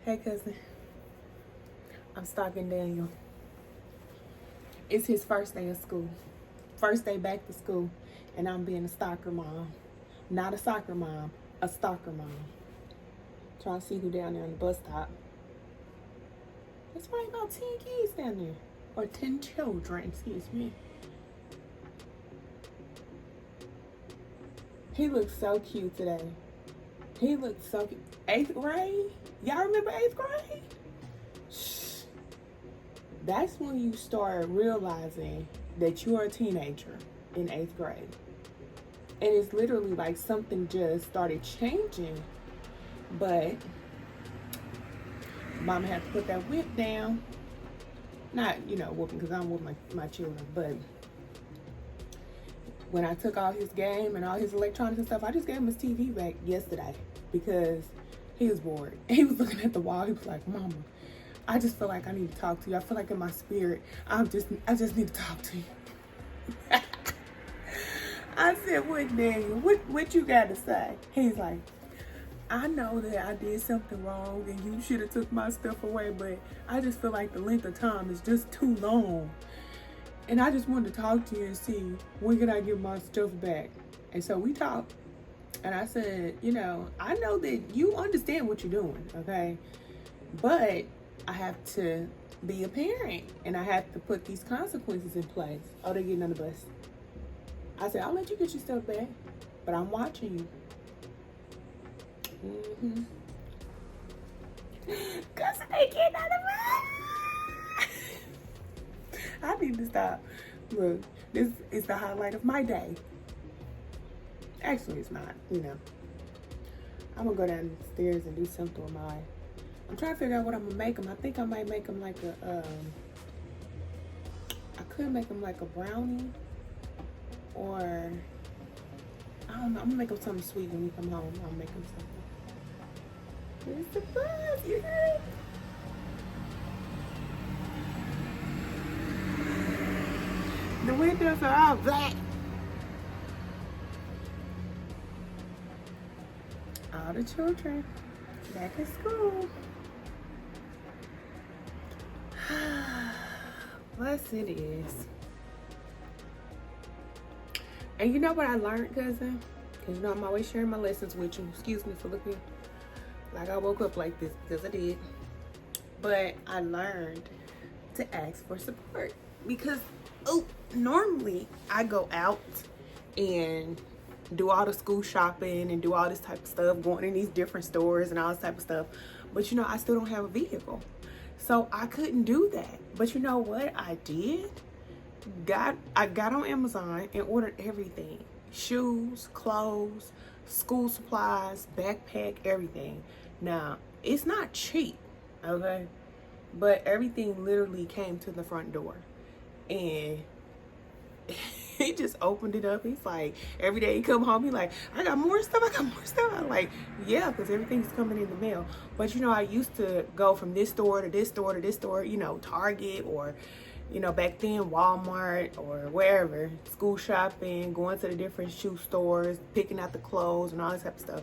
Hey cousin, I'm stalking Daniel. It's his first day of school. First day back to school. And I'm being a stalker mom. Not a soccer mom, a stalker mom. Trying to see who down there on the bus stop. There's probably about 10 kids down there. Or 10 children, excuse me. He looks so cute today. He looks so cute. 8th grade? Y'all remember 8th grade? Shh. That's when you start realizing that you're a teenager in 8th grade. And it's literally like something just started changing. But mama had to put that whip down. Not, whooping, because I don't whoop my children, but when I took all his game and all his electronics and stuff, I just gave him his TV back yesterday because he was bored. He was looking at the wall. He was like, Mama, I just feel like I need to talk to you. I feel like in my spirit, I just need to talk to you. I said, what, Daniel? What you got to say? He's like, I know that I did something wrong and you should have took my stuff away, but I just feel like the length of time is just too long. And I just wanted to talk to you and see when can I get my stuff back. And so we talked. And I said, I know that you understand what you're doing, okay? But I have to be a parent and I have to put these consequences in place. Oh, they're getting on the bus. I said, I'll let you get your stuff back, but I'm watching you. Mm-hmm. Cause they getting on the bus. I need to stop. Look, this is the highlight of my day. Actually, it's not, I'm gonna go downstairs and do something with mine. I'm trying to figure out what I'm gonna make them. I think I might make them like I could make them like a brownie. Or, I don't know, I'm gonna make them something sweet when we come home. I'll make them something. Here's the bus, you heard it? The windows are all black. All the children back at school. Bless it is. And you know what I learned, cousin? Because I'm always sharing my lessons with you. Excuse me for looking like I woke up like this, because I did. But I learned to ask for support. Because, normally I go out and do all the school shopping and do all this type of stuff, going in these different stores and all this type of stuff. But I still don't have a vehicle. So I couldn't do that. But you know what I did? I got on Amazon and ordered everything. Shoes, clothes, school supplies, backpack, everything. Now, it's not cheap, okay? But everything literally came to the front door. And he just opened it up. He's like, every day he come home, he like, I got more stuff. I'm like, yeah, because everything's coming in the mail. But I used to go from this store to this store to this store, Target or, back then Walmart or wherever, school shopping, going to the different shoe stores, picking out the clothes and all this type of stuff.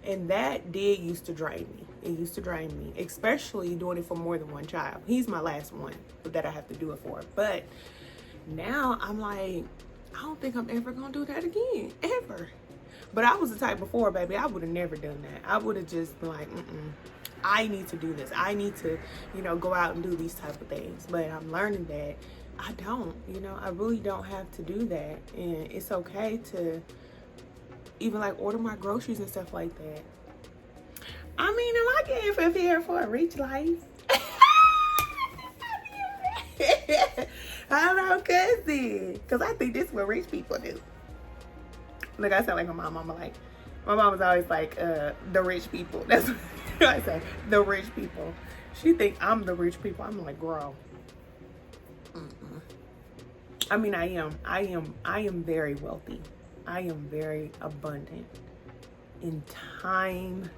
And that did used to drain me. It used to drain me, especially doing it for more than one child. He's my last one that I have to do it for. But now I'm like, I don't think I'm ever gonna do that again, ever. But I was the type before, baby, I would have never done that. I would have just been like, I need to do this. I need to, go out and do these type of things. But I'm learning that I don't, I really don't have to do that. And it's okay to even like order my groceries and stuff like that. I mean, am I getting prepared for a rich life? I don't know, cousin. Because I think this is what rich people do. Look, I sound like my mom. My mom was always like, the rich people. That's what I say, the rich people. She think I'm the rich people. I'm like, girl. I mean, I am very wealthy. I am very abundant in time,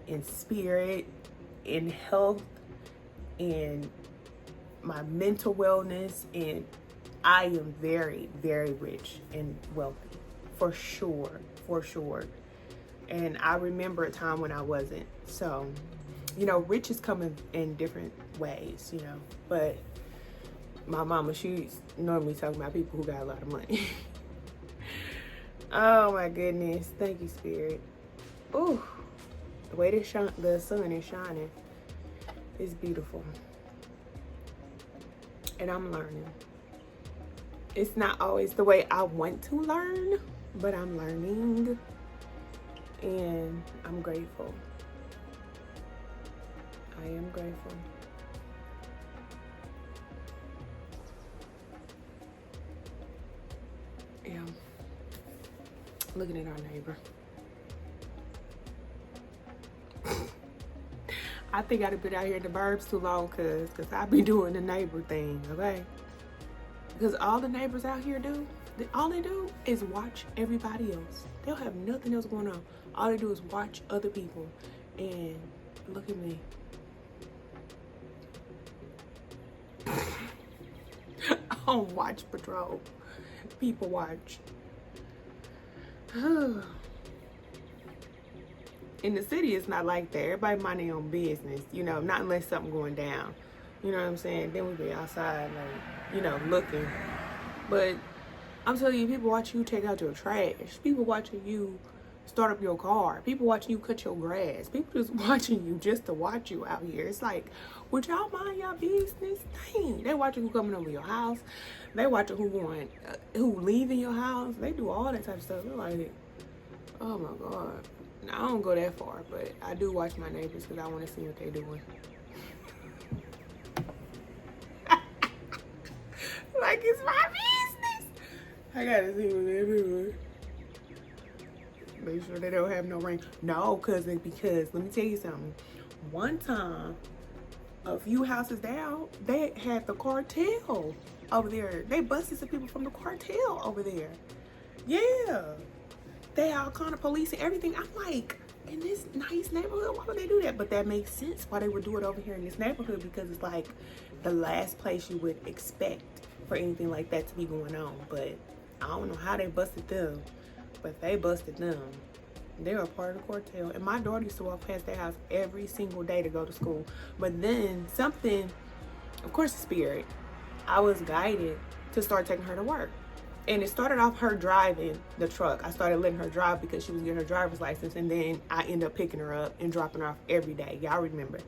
in spirit, in health, in my mental wellness, and I am very, very rich and wealthy, for sure. And I remember a time when I wasn't. So You know, riches come in different ways, you know. But my mama, she's normally talking about people who got a lot of money. Oh my goodness. Thank you, Spirit. Ooh, the way the sun is shining is beautiful. And I'm learning. It's not always the way I want to learn, but I'm learning. And I'm grateful. I am grateful. Yeah. Looking at our neighbor. I think I'd have been out here in the burbs too long, cause I be doing the neighbor thing, okay? Because all the neighbors out here do, all they do is watch everybody else. They'll have nothing else going on. All they do is watch other people. And look at me. I don't watch patrol. People watch. In the city, it's not like that. Everybody mind their own business, you know, not unless something going down. You know what I'm saying? Then we be outside, like, you know, looking. But I'm telling you, people watching you take out your trash. People watching you start up your car. People watching you cut your grass. People just watching you just to watch you out here. It's like, would y'all mind your business? Dang. They watching who coming over your house. They watching who leaving your house. They do all that type of stuff. They're like, oh my God. Now, I don't go that far, but I do watch my neighbors because I want to see what they're doing. Like it's my business. I gotta see what they're doing. Make sure they don't have no rain. No, because let me tell you something. One time, a few houses down, they had the cartel over there. They busted some people from the cartel over there. Yeah. They all kind of police and everything. I'm like, in this nice neighborhood, why would they do that? But that makes sense why they would do it over here in this neighborhood, because it's like the last place you would expect for anything like that to be going on. But I don't know how they busted them, but they busted them. They were part of the cartel. And my daughter used to walk past their house every single day to go to school. But then something, of course, the Spirit, I was guided to start taking her to work. And it started off her driving the truck. I started letting her drive because she was getting her driver's license. And then I ended up picking her up and dropping her off every day. Y'all remember.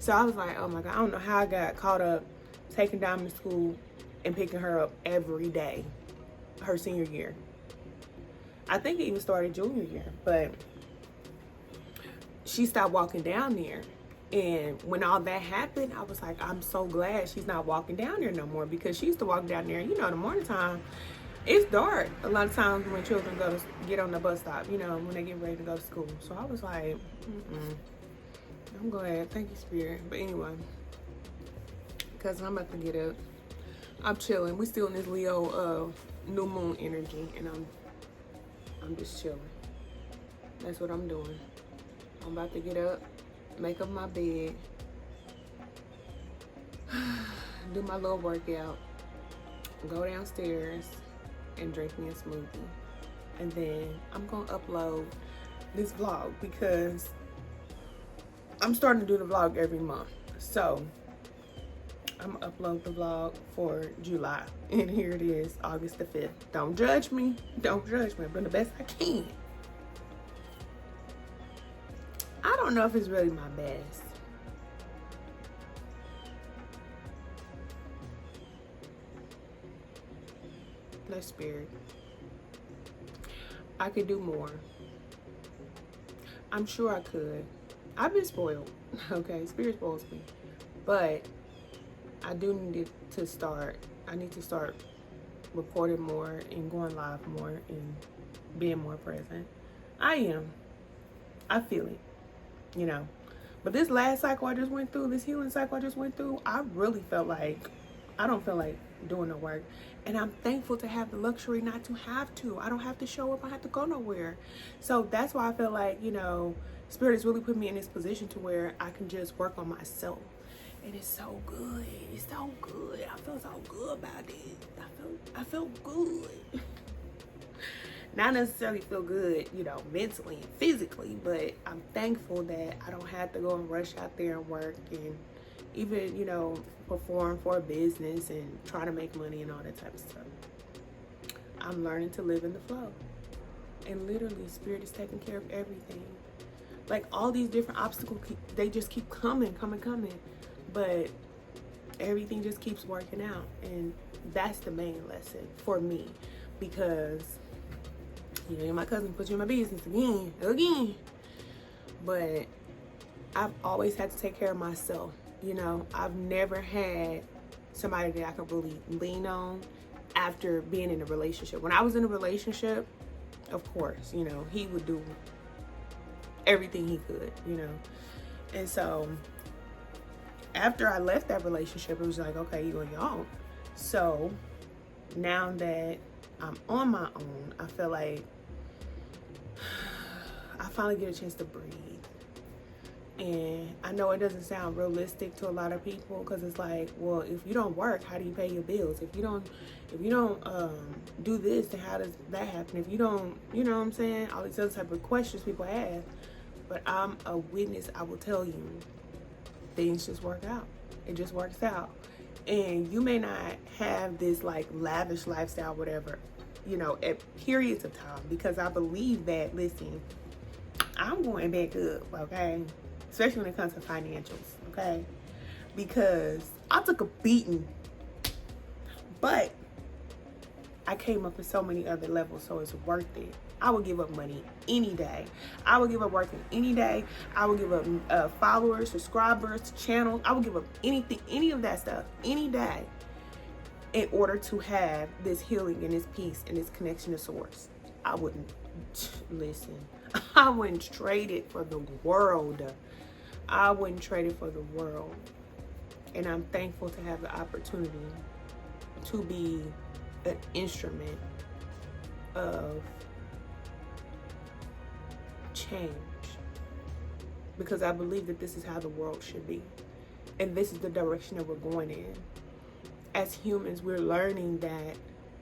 So I was like, oh my God, I don't know how I got caught up taking Diamond to school and picking her up every day her senior year. I think it even started junior year. But she stopped walking down there. And when all that happened, I was like, I'm so glad she's not walking down there no more, because she used to walk down there, you know, in the morning time. It's dark a lot of times when children get on the bus stop, you know, when they get ready to go to school. So I was like, I'm glad. Thank you, Spirit. But anyway, because I'm about to get up. I'm chilling. We still in this Leo new moon energy, and I'm just chilling. That's what I'm doing. I'm about to get up, make up my bed, do my little workout, go downstairs, and drink me a smoothie. And then I'm gonna upload this vlog because I'm starting to do the vlog every month. So I'm gonna upload the vlog for July. And here it is, August the 5th. Don't judge me. Don't judge me. I'm doing the best I can. I don't know if it's really my best. No, Spirit. I could do more. I'm sure I could. I've been spoiled. Okay, Spirit spoils me. But I do need to start. I need to start recording more and going live more and being more present. I am. I feel it, you know. But this last cycle I just went through, this healing cycle I just went through, I really felt like I don't feel like doing the work. And I'm thankful to have the luxury not to have to. I don't have to show up. I have to go nowhere. So that's why I feel like, you know, Spirit has really put me in this position to where I can just work on myself. And it's so good. It's so good. I feel so good about it. I felt good. not necessarily feel good, mentally and physically, but I'm thankful that I don't have to go and rush out there and work and even, perform for a business and try to make money and all that type of stuff. I'm learning to live in the flow. And literally, Spirit is taking care of everything. Like, all these different obstacles, they just keep coming. But everything just keeps working out. And that's the main lesson for me. Because, my cousin put you in my business again. But I've always had to take care of myself. I've never had somebody that I could really lean on after being in a relationship. When I was in a relationship, of course, he would do everything he could, And so after I left that relationship, it was like, okay, you on your own. So now that I'm on my own, I feel like I finally get a chance to breathe. And I know it doesn't sound realistic to a lot of people, because it's like, well, if you don't work, how do you pay your bills? If you don't do this, then how does that happen? If you don't, you know what I'm saying? All these other type of questions people have. But I'm a witness. I will tell you, things just work out. It just works out. And you may not have this like lavish lifestyle, whatever, at periods of time, because I believe that, listen, I'm going back up, okay? Especially when it comes to financials, okay? Because I took a beating, but I came up in so many other levels, so it's worth it. I would give up money any day. I would give up working any day. I would give up followers, subscribers, channels. I would give up anything, any of that stuff, any day, in order to have this healing and this peace and this connection to source. I wouldn't, listen, I wouldn't trade it for the world. I wouldn't trade it for the world. And I'm thankful to have the opportunity to be an instrument of change, because I believe that this is how the world should be, and this is the direction that we're going in. As humans, we're learning that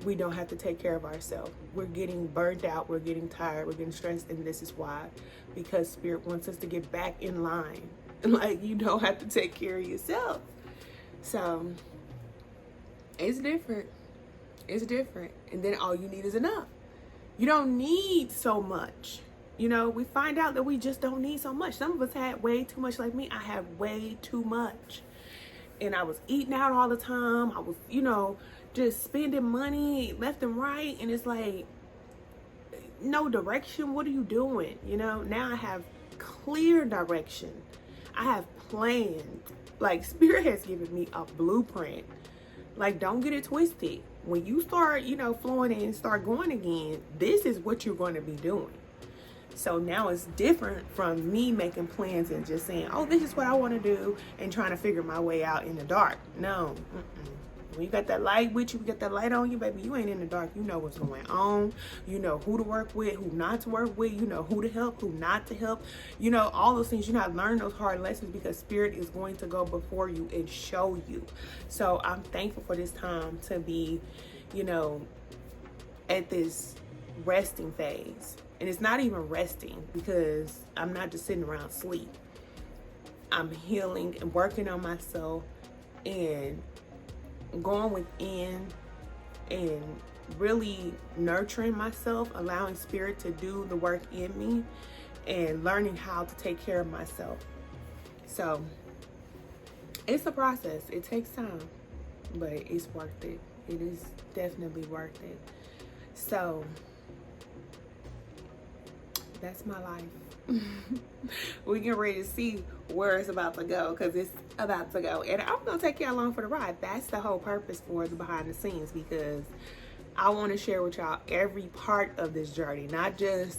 we don't have to take care of ourselves. We're getting burnt out, we're getting tired, we're getting stressed, and this is why, because Spirit wants us to get back in line. Like, you don't have to take care of yourself. So it's different. And then all you need is enough. You don't need so much. We find out that we just don't need so much. Some of us had way too much. Like me, I had way too much. And I was eating out all the time. I was, just spending money left and right. And it's like, no direction. What are you doing? Now I have clear direction. I have plans. Like, Spirit has given me a blueprint. Like, don't get it twisted. When you start, flowing and start going again, this is what you're going to be doing. So now it's different from me making plans and just saying, oh, this is what I want to do, and trying to figure my way out in the dark. No. When you got that light with you, got that light on you, baby, you ain't in the dark. You know what's going on. You know who to work with, who not to work with. You know who to help, who not to help. All those things. Learn those hard lessons, because Spirit is going to go before you and show you. So I'm thankful for this time to be, at this resting phase. And it's not even resting, because I'm not just sitting around sleep. I'm healing and working on myself and going within and really nurturing myself, allowing Spirit to do the work in me, and learning how to take care of myself. So it's a process. It takes time, but it's worth it. It is definitely worth it. So that's my life. We get ready to see where it's about to go, because it's about to go, and I'm gonna take y'all along for the ride. That's the whole purpose for the behind the scenes, because I want to share with y'all every part of this journey, not just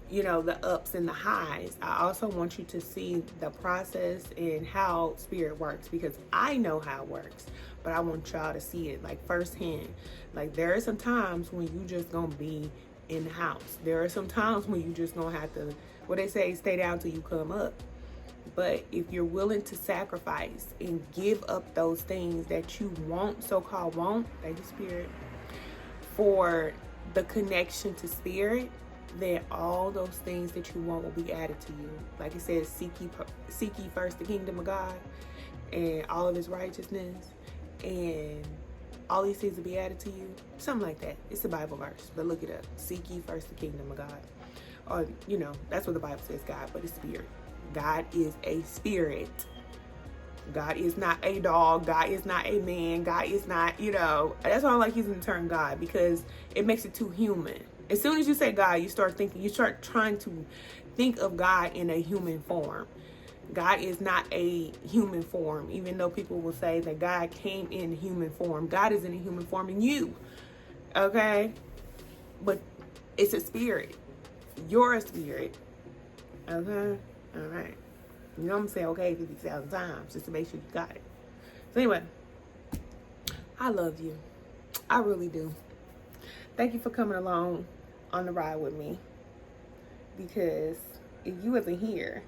the ups and the highs. I also want you to see the process and how Spirit works, because I know how it works, but I want y'all to see it like firsthand. Like, there are some times when you just gonna be in the house. There are some times when you just gonna have to, what they say, stay down till you come up. But if you're willing to sacrifice and give up those things that you want, so-called want, thank you, Spirit, for the connection to spirit, then all those things that you want will be added to you. Like it says, seek ye first the kingdom of God and all of his righteousness, and all these things will be added to you. Something like that. It's a Bible verse, but look it up. Seek ye first the kingdom of God. Or, you know, that's what the Bible says, God, but it's spirit. God is a spirit. God is not a dog. God is not a man. God is not, you know, that's why I like using the term God, because it makes it too human. As soon as you say God, you start trying to think of God in a human form. God is not a human form, even though people will say that God came in human form. God is in a human form in you, okay? But it's a spirit. You're a spirit, okay? All right. You know what I'm saying? Okay, 50,000 times just to make sure you got it. So anyway, I love you. I really do. Thank you for coming along on the ride with me, because if you wasn't here,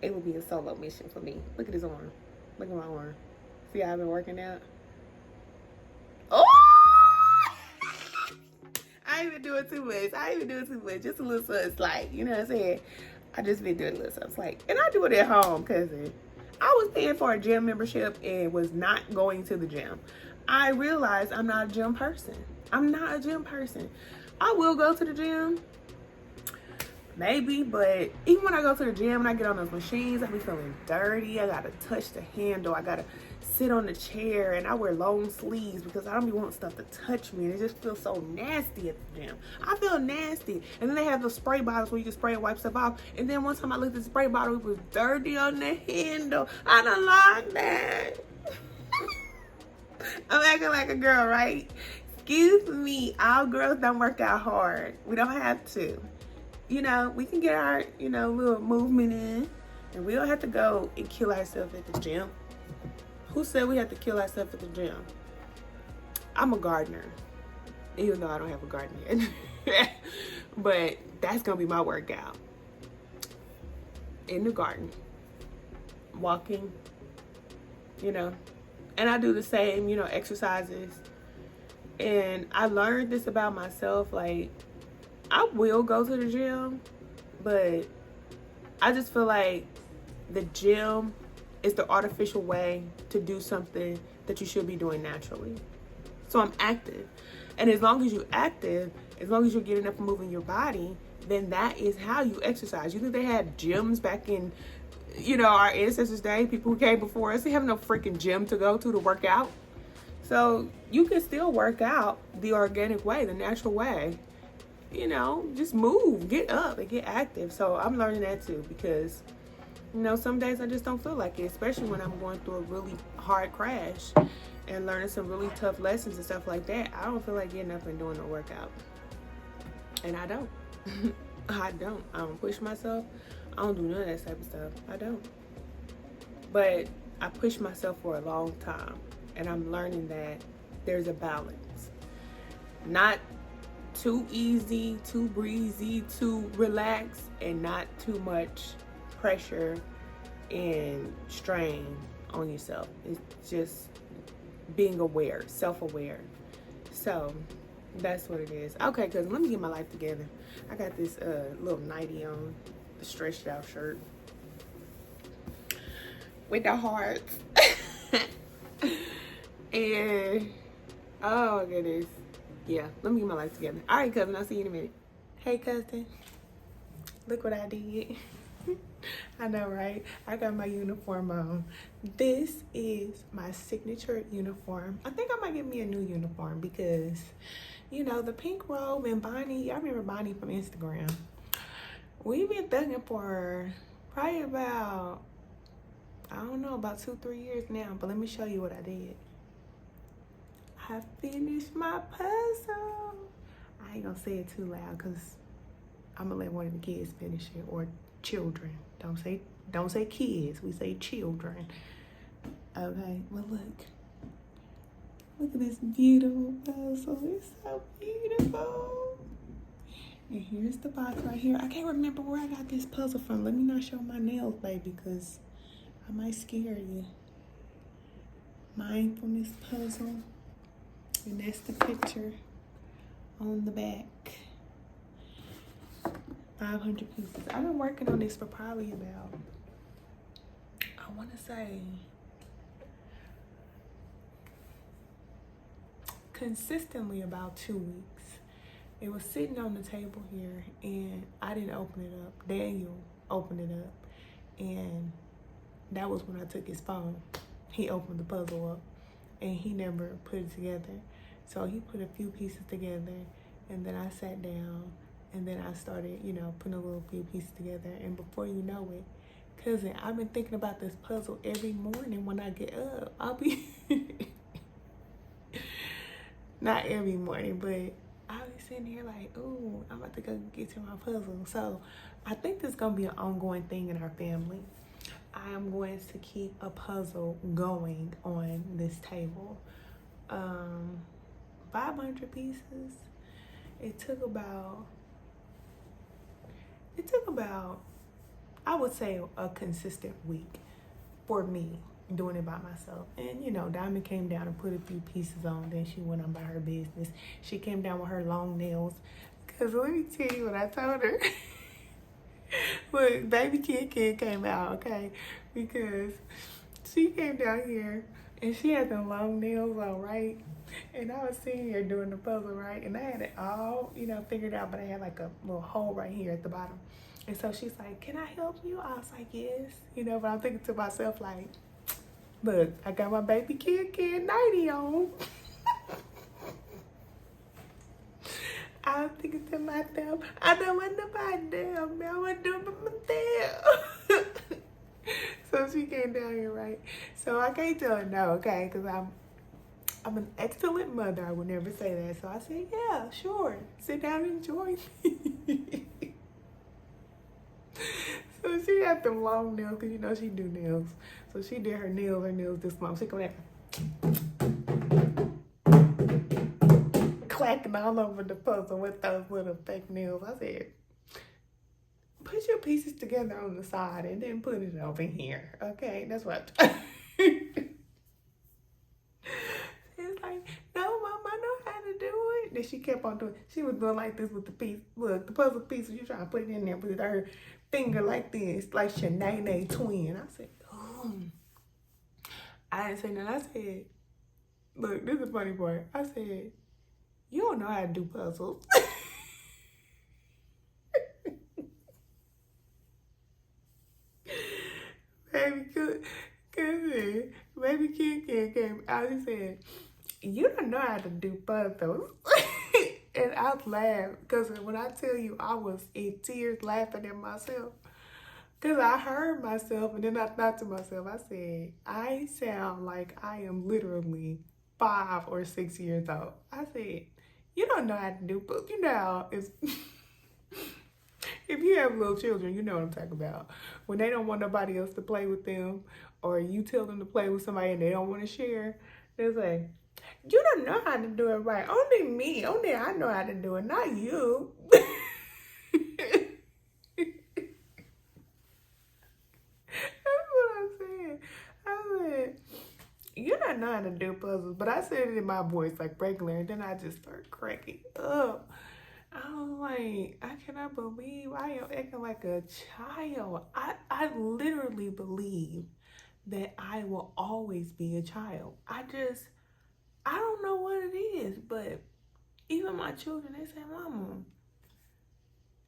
it would be a solo mission for me. Look at his arm. Look at my arm. See how I've been working out? Oh! I ain't even doing too much. Just a little something slight. You know what I'm saying? I just been doing a little something slight. And I do it at home, cousin. I was paying for a gym membership and was not going to the gym. I realized I'm not a gym person. I will go to the gym, maybe, but even when I go to the gym and I get on those machines, I be feeling dirty. I gotta touch the handle. I gotta sit on the chair, and I wear long sleeves because I don't be wanting stuff to touch me, and it just feels so nasty at the gym. I feel nasty. And then they have those spray bottles where you can spray and wipe stuff off. And then one time I looked at the spray bottle, it was dirty on the handle. I don't like that. I'm acting like a girl, right? Excuse me, all girls don't work out hard. We don't have to. You know, we can get our, you know, little movement in, and we don't have to go and kill ourselves at the gym. Who said we have to kill ourselves at the gym? I'm a gardener, even though I don't have a garden yet. But that's going to be my workout. In the garden. Walking, you know. And I do the same, you know, exercises. And I learned this about myself, like, I will go to the gym, but I just feel like the gym is the artificial way to do something that you should be doing naturally. So I'm active. And as long as you're active, as long as you're getting up and moving your body, then that is how you exercise. You think they had gyms back in, you know, our ancestors' day, people who came before us? They have no freaking gym to go to work out. So you can still work out the organic way, the natural way. You know, just move, get up and get active. So I'm learning that too, because, you know, some days I just don't feel like it, especially when I'm going through a really hard crash and learning some really tough lessons and stuff like that. I don't feel like getting up and doing a workout. And I don't. I don't push myself. I don't do none of that type of stuff. I don't. But I push myself for a long time. And I'm learning that there's a balance. Not too easy, too breezy, too relaxed, and not too much pressure and strain on yourself. It's just being aware, self-aware. So that's what it is. Okay, cause let me get my life together. I got this little nightie on, the stretched out shirt with the hearts. And oh my goodness. Yeah, let me get my life together. All right, cousin, I'll see you in a minute. Hey, cousin. Look what I did. I know, right? I got my uniform on. This is my signature uniform. I think I might get me a new uniform because, you know, the pink robe and Bonnie, I remember Bonnie from Instagram. We've been thugging for probably about, I don't know, about 2-3 years now. But let me show you what I did. I finished my puzzle. I ain't gonna say it too loud because I'm gonna let one of the kids finish it, or children. Don't say kids, we say children. Okay, well look at this beautiful puzzle. It's so beautiful. And here's the box right here. I can't remember where I got this puzzle from. Let me not show my nails, baby, because I might scare you. Mindfulness puzzle. And that's the picture on the back. 500 pieces. I've been working on this for probably about, I want to say, consistently about 2 weeks. It was sitting on the table here and I didn't open it up. Daniel opened it up, and that was when I took his phone. He opened the puzzle up and he never put it together. So he put a few pieces together, and then I sat down and then I started, you know, putting a little few pieces together. And before you know it, cousin, I've been thinking about this puzzle every morning when I get up. I'll be, not every morning, but I'll be sitting here like, ooh, I'm about to go get to my puzzle. So I think this is going to be an ongoing thing in our family. I am going to keep a puzzle going on this table. 500 pieces. It took about, I would say, a consistent week for me doing it by myself. And you know, Diamond came down and put a few pieces on, then she went on by her business. She came down with her long nails, because let me tell you what I told her. Look, baby Kid came out, okay, because she came down here and she had the long nails on, right? And I was sitting here doing the puzzle, right? And I had it all, you know, figured out, but I had like a little hole right here at the bottom. And so she's like, can I help you? I was like, yes. You know, but I'm thinking to myself like, look, I got my baby Kid nightie on. I was thinking to myself, I don't want nobody damn, man. I want to do it by myself. So she came down here, right? So I can't tell her no, okay? Because I'm an excellent mother. I would never say that. So I said, yeah, sure. Sit down and enjoy me. So she had them long nails, because you know she do nails. So she did her nails this long. She come back clacking all over the puzzle with those little fake nails. I said, put your pieces together on the side and then put it over here, okay? That's what It's like, no, Mom, I know how to do it. Then she kept on doing, she was doing like this with the piece. Look, the puzzle piece, you trying to put it in there with her finger like this, like Shanae twin. I said, oh. I didn't say nothing. I said, look, this is the funny part. I said, you don't know how to do puzzles. Baby Kid came out. He said, you don't know how to do puzzles. And I laughed, because when I tell you, I was in tears laughing at myself. Because I heard myself, and then I thought to myself, I said, I sound like I am literally 5 or 6 years old. I said, you don't know how to do puzzles. You know, it's... If you have little children, you know what I'm talking about. When they don't want nobody else to play with them, or you tell them to play with somebody and they don't want to share, they say, you don't know how to do it right. Only me. Only I know how to do it, not you. That's what I said. I said, you don't know how to do puzzles. But I said it in my voice like regular, and then I just started cracking up. I was like, I cannot believe I am acting like a child. I literally believe that I will always be a child. I don't know what it is, but even my children, they say, Mama,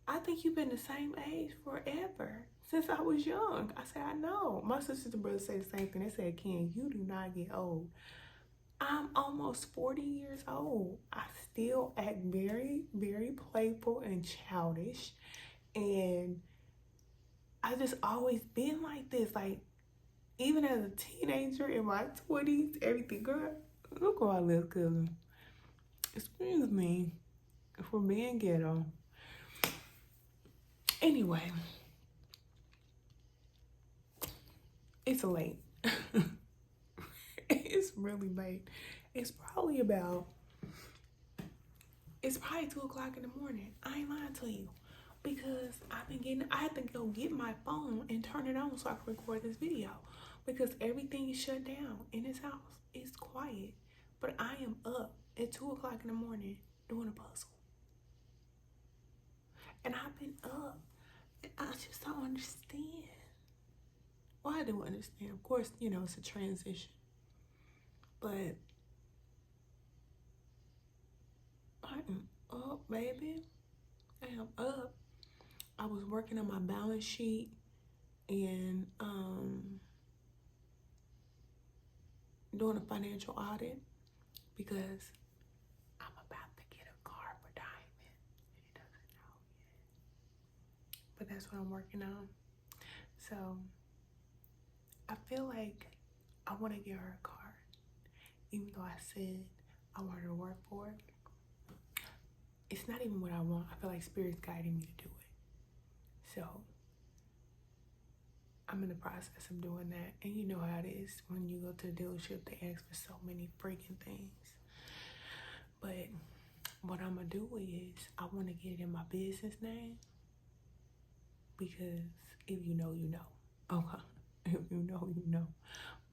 I think you've been the same age forever, since I was young. I said, I know. My sisters and brothers say the same thing. They said, Ken, you do not get old. I'm almost 40 years old. I still act very, very playful and childish. And I just always been like this. Like, even as a teenager in my 20s, everything, girl, look where I live, cousin. Excuse me for being ghetto. Anyway, it's late. It's really late. It's probably 2 o'clock in the morning. I ain't lying to you, because I had to go get my phone and turn it on so I can record this video, because everything is shut down in this house. It's quiet, but I am up at 2 o'clock in the morning doing a puzzle. And I've been up. And I just don't understand. Well, I do understand. Of course, you know, it's a transition. But I am up, baby. I am up. I was working on my balance sheet and doing a financial audit because I'm about to get a car for Diamond. He doesn't know yet. But that's what I'm working on. So I feel like I want to get her a car. Even though I said I want her to work for it. It's not even what I want. I feel like Spirit's guiding me to do it. So I'm in the process of doing that. And you know how it is when you go to the dealership, they ask for so many freaking things. But what I'm gonna do is I want to get it in my business name, because if you know, you know. Okay. If you know, you know.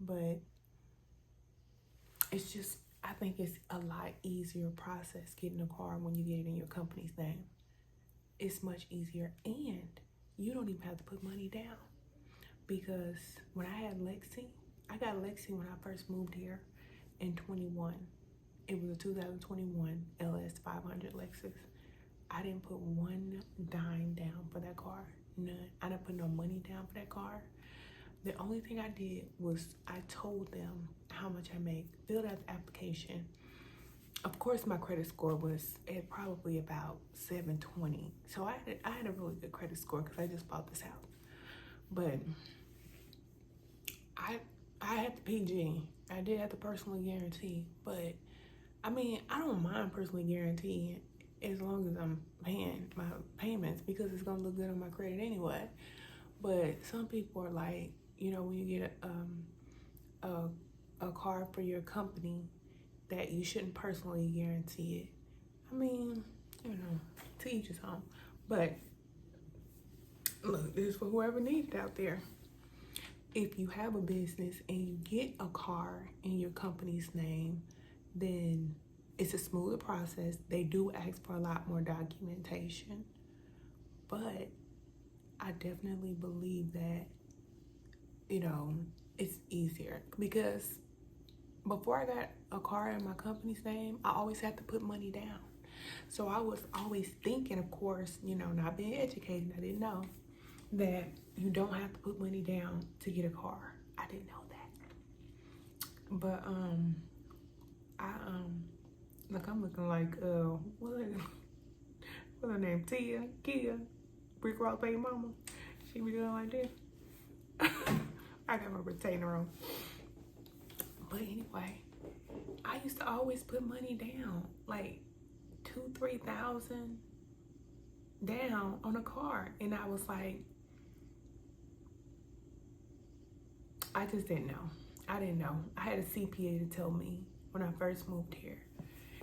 But it's just, I think it's a lot easier process getting a car when you get it in your company's name. It's much easier, and you don't even have to put money down. Because when I had Lexi, I got Lexi when I first moved here in 21. It was a 2021 LS 500 Lexus. I didn't put one dime down for that car, none. I didn't put no money down for that car. The only thing I did was I told them how much I make, filled out the application. Of course, my credit score was at probably about 720. So I had a really good credit score because I just bought this house. But I had the PG. I did have the personally guarantee. But I mean, I don't mind personally guaranteeing as long as I'm paying my payments, because it's gonna look good on my credit anyway. But some people are like, you know, when you get a car for your company, that you shouldn't personally guarantee it. I mean, you know, to each his own. But look, this is for whoever needs it out there. If you have a business and you get a car in your company's name, then it's a smoother process. They do ask for a lot more documentation, but I definitely believe that, you know, it's easier, because before I got a car in my company's name, I always had to put money down. So I was always thinking, of course, you know, not being educated, I didn't know that you don't have to put money down to get a car. I didn't know that. But look, I'm looking like what's her name? Kia, Brick Rock baby mama. She be doing like this. I got my retainer on. But anyway, I used to always put money down, like $2,000-3,000 down on a car, and I was like, I just didn't know. I didn't know. I had a CPA to tell me when I first moved here.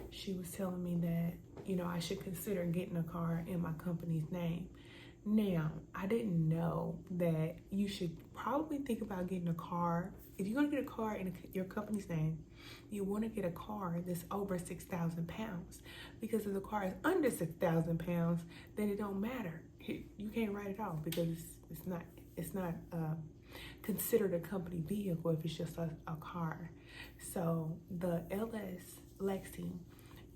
She was telling me that, you know, I should consider getting a car in my company's name. Now, I didn't know that you should probably think about getting a car. If you're gonna get a car in your company's name, you wanna get a car that's over 6,000 pounds. Because if the car is under 6,000 pounds, then it don't matter. You can't write it off, because it's not considered a company vehicle if it's just a car. So the LS Lexi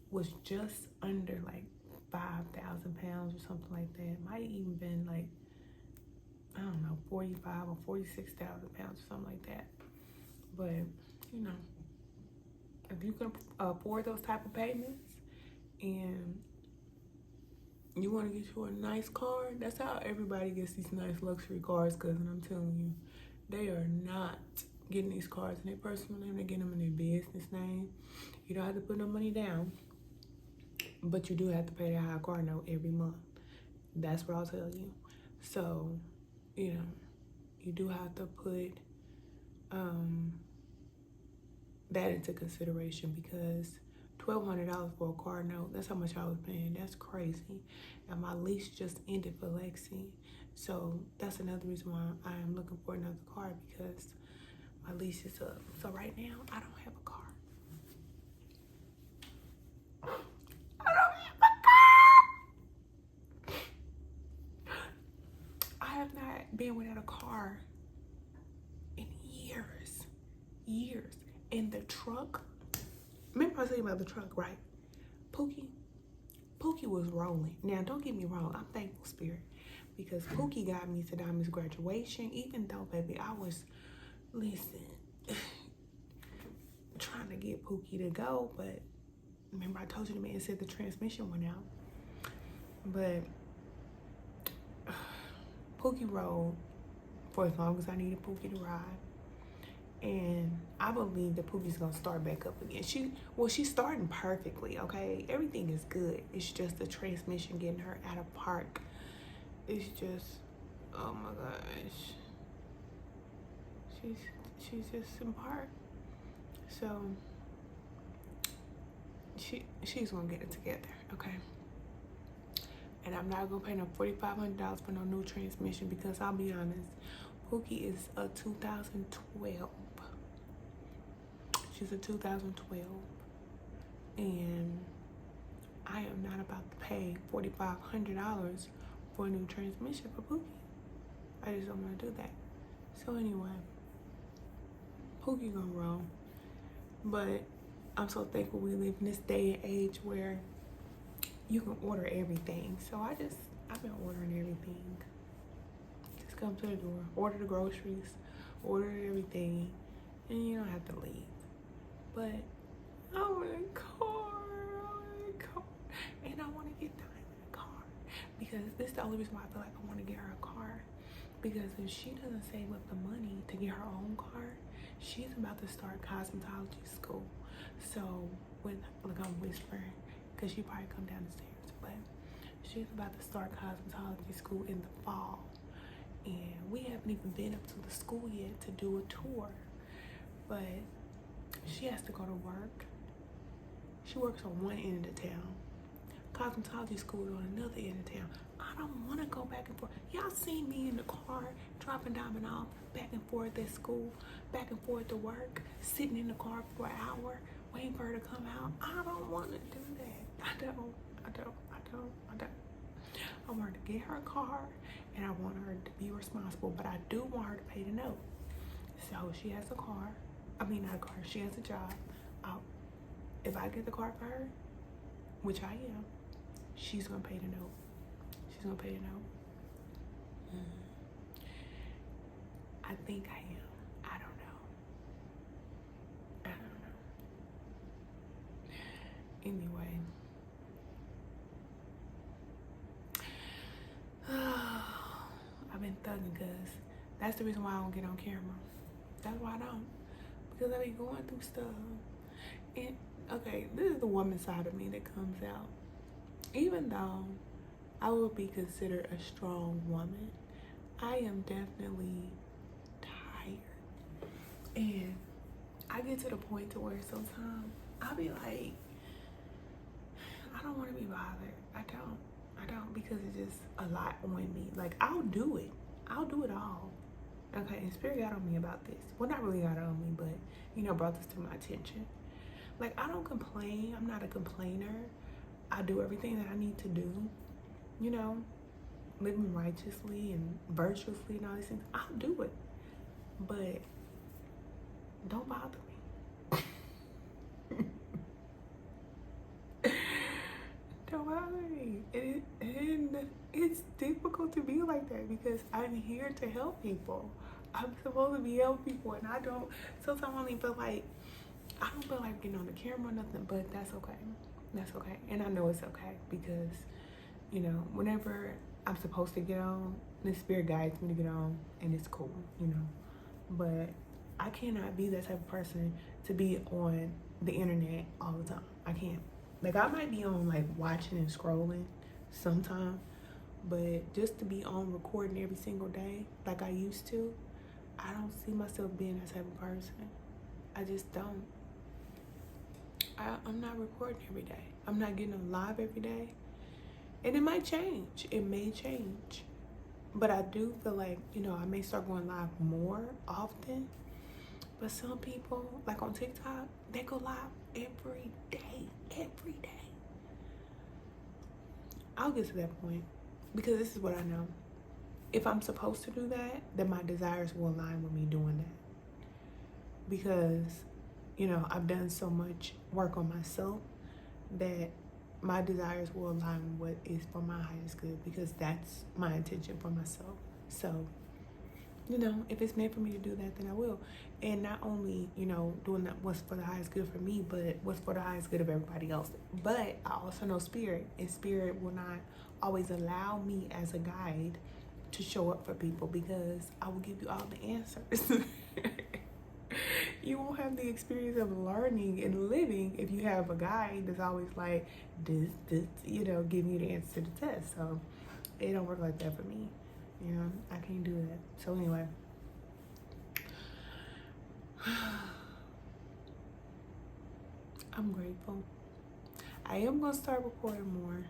was just under like 5,000 pounds or something like that. It might even been like, I don't know, 45 or 46,000 pounds or something like that. But, you know, if you can afford those type of payments and you want to get you a nice car, that's how everybody gets these nice luxury cars, cousin. I'm telling you, they are not getting these cars in their personal name. They're getting them in their business name. You don't have to put no money down, but you do have to pay the high car note every month. That's what I'll tell you. So, you know, you do have to put that into consideration, because $1,200 for a car note, that's how much I was paying. That's crazy. And my lease just ended for Lexi. So that's another reason why I am looking for another car, because my lease is up. So right now, I don't have a car. I don't have a car. a car in years. And the truck, remember I was telling you about the truck, right? Pookie was rolling. Now, don't get me wrong, I'm thankful, Spirit, because Pookie got me to Diamond's graduation, even though, baby, I was, listen, trying to get Pookie to go, but remember I told you the man said the transmission went out. But Pookie rode for as long as I needed Pookie to ride. And I believe that Pookie's gonna start back up again. She's starting perfectly, okay? Everything is good. It's just the transmission getting her out of park. It's just, oh my gosh. She's just in park. So she's gonna get it together, okay? And I'm not gonna pay no $4,500 for no new transmission, because I'll be honest, Pookie is a 2012. She's a 2012. And I am not about to pay $4,500 for a new transmission for Pookie. I just don't want to do that. So anyway, Pookie gonna roll. But I'm so thankful we live in this day and age where you can order everything. So I've been ordering everything. Just come to the door, order the groceries, order everything, and you don't have to leave. But I want a car, and I want to get Diamond a car, because this is the only reason why I feel like I want to get her a car. Because if she doesn't save up the money to get her own car, she's about to start cosmetology school. So look, I'm whispering, because she probably come down the stairs, but she's about to start cosmetology school in the fall. And we haven't even been up to the school yet to do a tour. But she has to go to work. She works on one end of the town. Cosmetology school on another end of town. I don't want to go back and forth. Y'all seen me in the car dropping Diamond off, back and forth at school, back and forth to work, sitting in the car for an hour, waiting for her to come out. I don't want to do that. I don't. I want her to get her a car, and I want her to be responsible, but I do want her to pay the note. So she has a car. I mean, not a car. She has a job. If I get the car for her, which I am, she's going to pay the note. She's going to pay the note. I think I am. I don't know. Anyway. I've been thugging, because that's the reason why I don't get on camera. That's why I don't. Because I be going through stuff. And okay, this is the woman side of me that comes out. Even though I would be considered a strong woman, I am definitely tired. And I get to the point to where sometimes I'll be like, I don't want to be bothered. I don't, because it's just a lot on me. Like, I'll do it all. Okay, and Spirit got on me about this. Well, not really got on me, but, brought this to my attention. Like, I don't complain. I'm not a complainer. I do everything that I need to do, living righteously and virtuously and all these things. I'll do it. But don't bother me. Don't bother me. And it's difficult to be like that, because I'm here to help people. I'm supposed to be helping people, and sometimes I don't feel like getting on the camera or nothing, but that's okay. That's okay. And I know it's okay, because, whenever I'm supposed to get on, the Spirit guides me to get on, and it's cool, But I cannot be that type of person to be on the internet all the time. I can't. Like, I might be on, like, watching and scrolling sometime, but just to be on recording every single day like I used to, I don't see myself being that type of person. I just don't. I'm not recording every day. I'm not getting on live every day. And it might change. It may change. But I do feel like, I may start going live more often. But some people, like on TikTok, they go live every day. Every day. I'll get to that point, because this is what I know. if I'm supposed to do that, then my desires will align with me doing that. Because, I've done so much work on myself that my desires will align with what is for my highest good, because that's my intention for myself. So, if it's meant for me to do that, then I will. And not only, doing that what's for the highest good for me, but what's for the highest good of everybody else. But I also know spirit, and spirit will not always allow me as a guide to show up for people, because I will give you all the answers. You won't have the experience of learning and living if you have a guide that's always like this, giving you the answer to the test. So it don't work like that for me. I can't do that. So anyway, I'm grateful. I am gonna start recording more.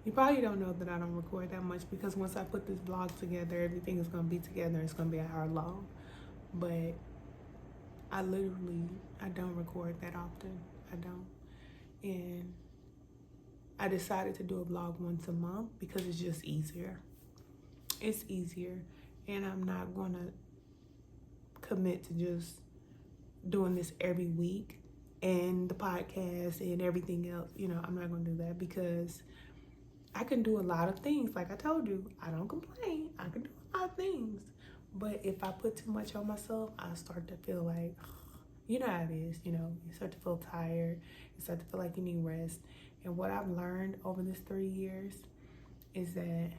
You probably don't know that I don't record that much, because once I put this vlog together, everything is gonna be together. It's gonna be an hour long. But I don't record that often. I don't. And I decided to do a vlog once a month because it's just easier. It's easier. And I'm not going to commit to just doing this every week and the podcast and everything else. I'm not going to do that, because I can do a lot of things. Like I told you, I don't complain. I can do a lot of things. But if I put too much on myself, I start to feel like, you know how it is, you start to feel tired. You start to feel like you need rest. And what I've learned over this 3 years is that,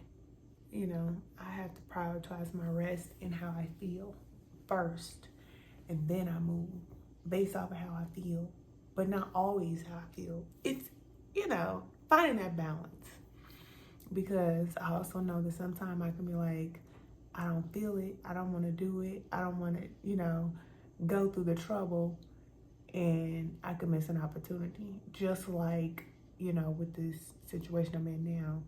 I have to prioritize my rest and how I feel first. And then I move based off of how I feel, but not always how I feel. It's, finding that balance. Because I also know that sometimes I can be like, I don't feel it. I don't want to do it. I don't want to, go through the trouble, and I could miss an opportunity. Just like, with this situation I'm in now.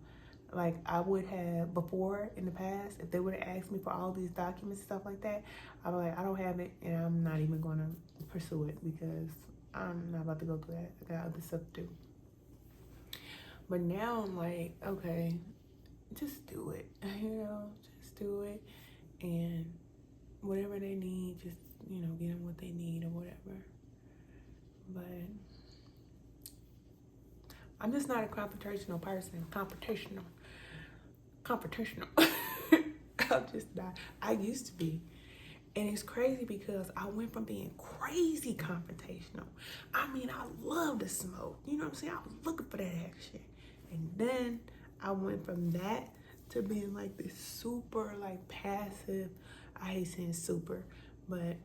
Like I would have before in the past, if they would have asked me for all these documents and stuff like that, I'd be like, I don't have it, and I'm not even going to pursue it, because I'm not about to go through that. I got other stuff to do. But now I'm like, okay, just do it. Just do it. And whatever they need, just, get them what they need or whatever. But I'm just not a confrontational person. Confrontational. I'm just not. I used to be. And it's crazy because I went from being crazy confrontational. I mean, I love to smoke. You know what I'm saying? I was looking for that action. And then I went from that to being like this super like passive, I hate saying super, but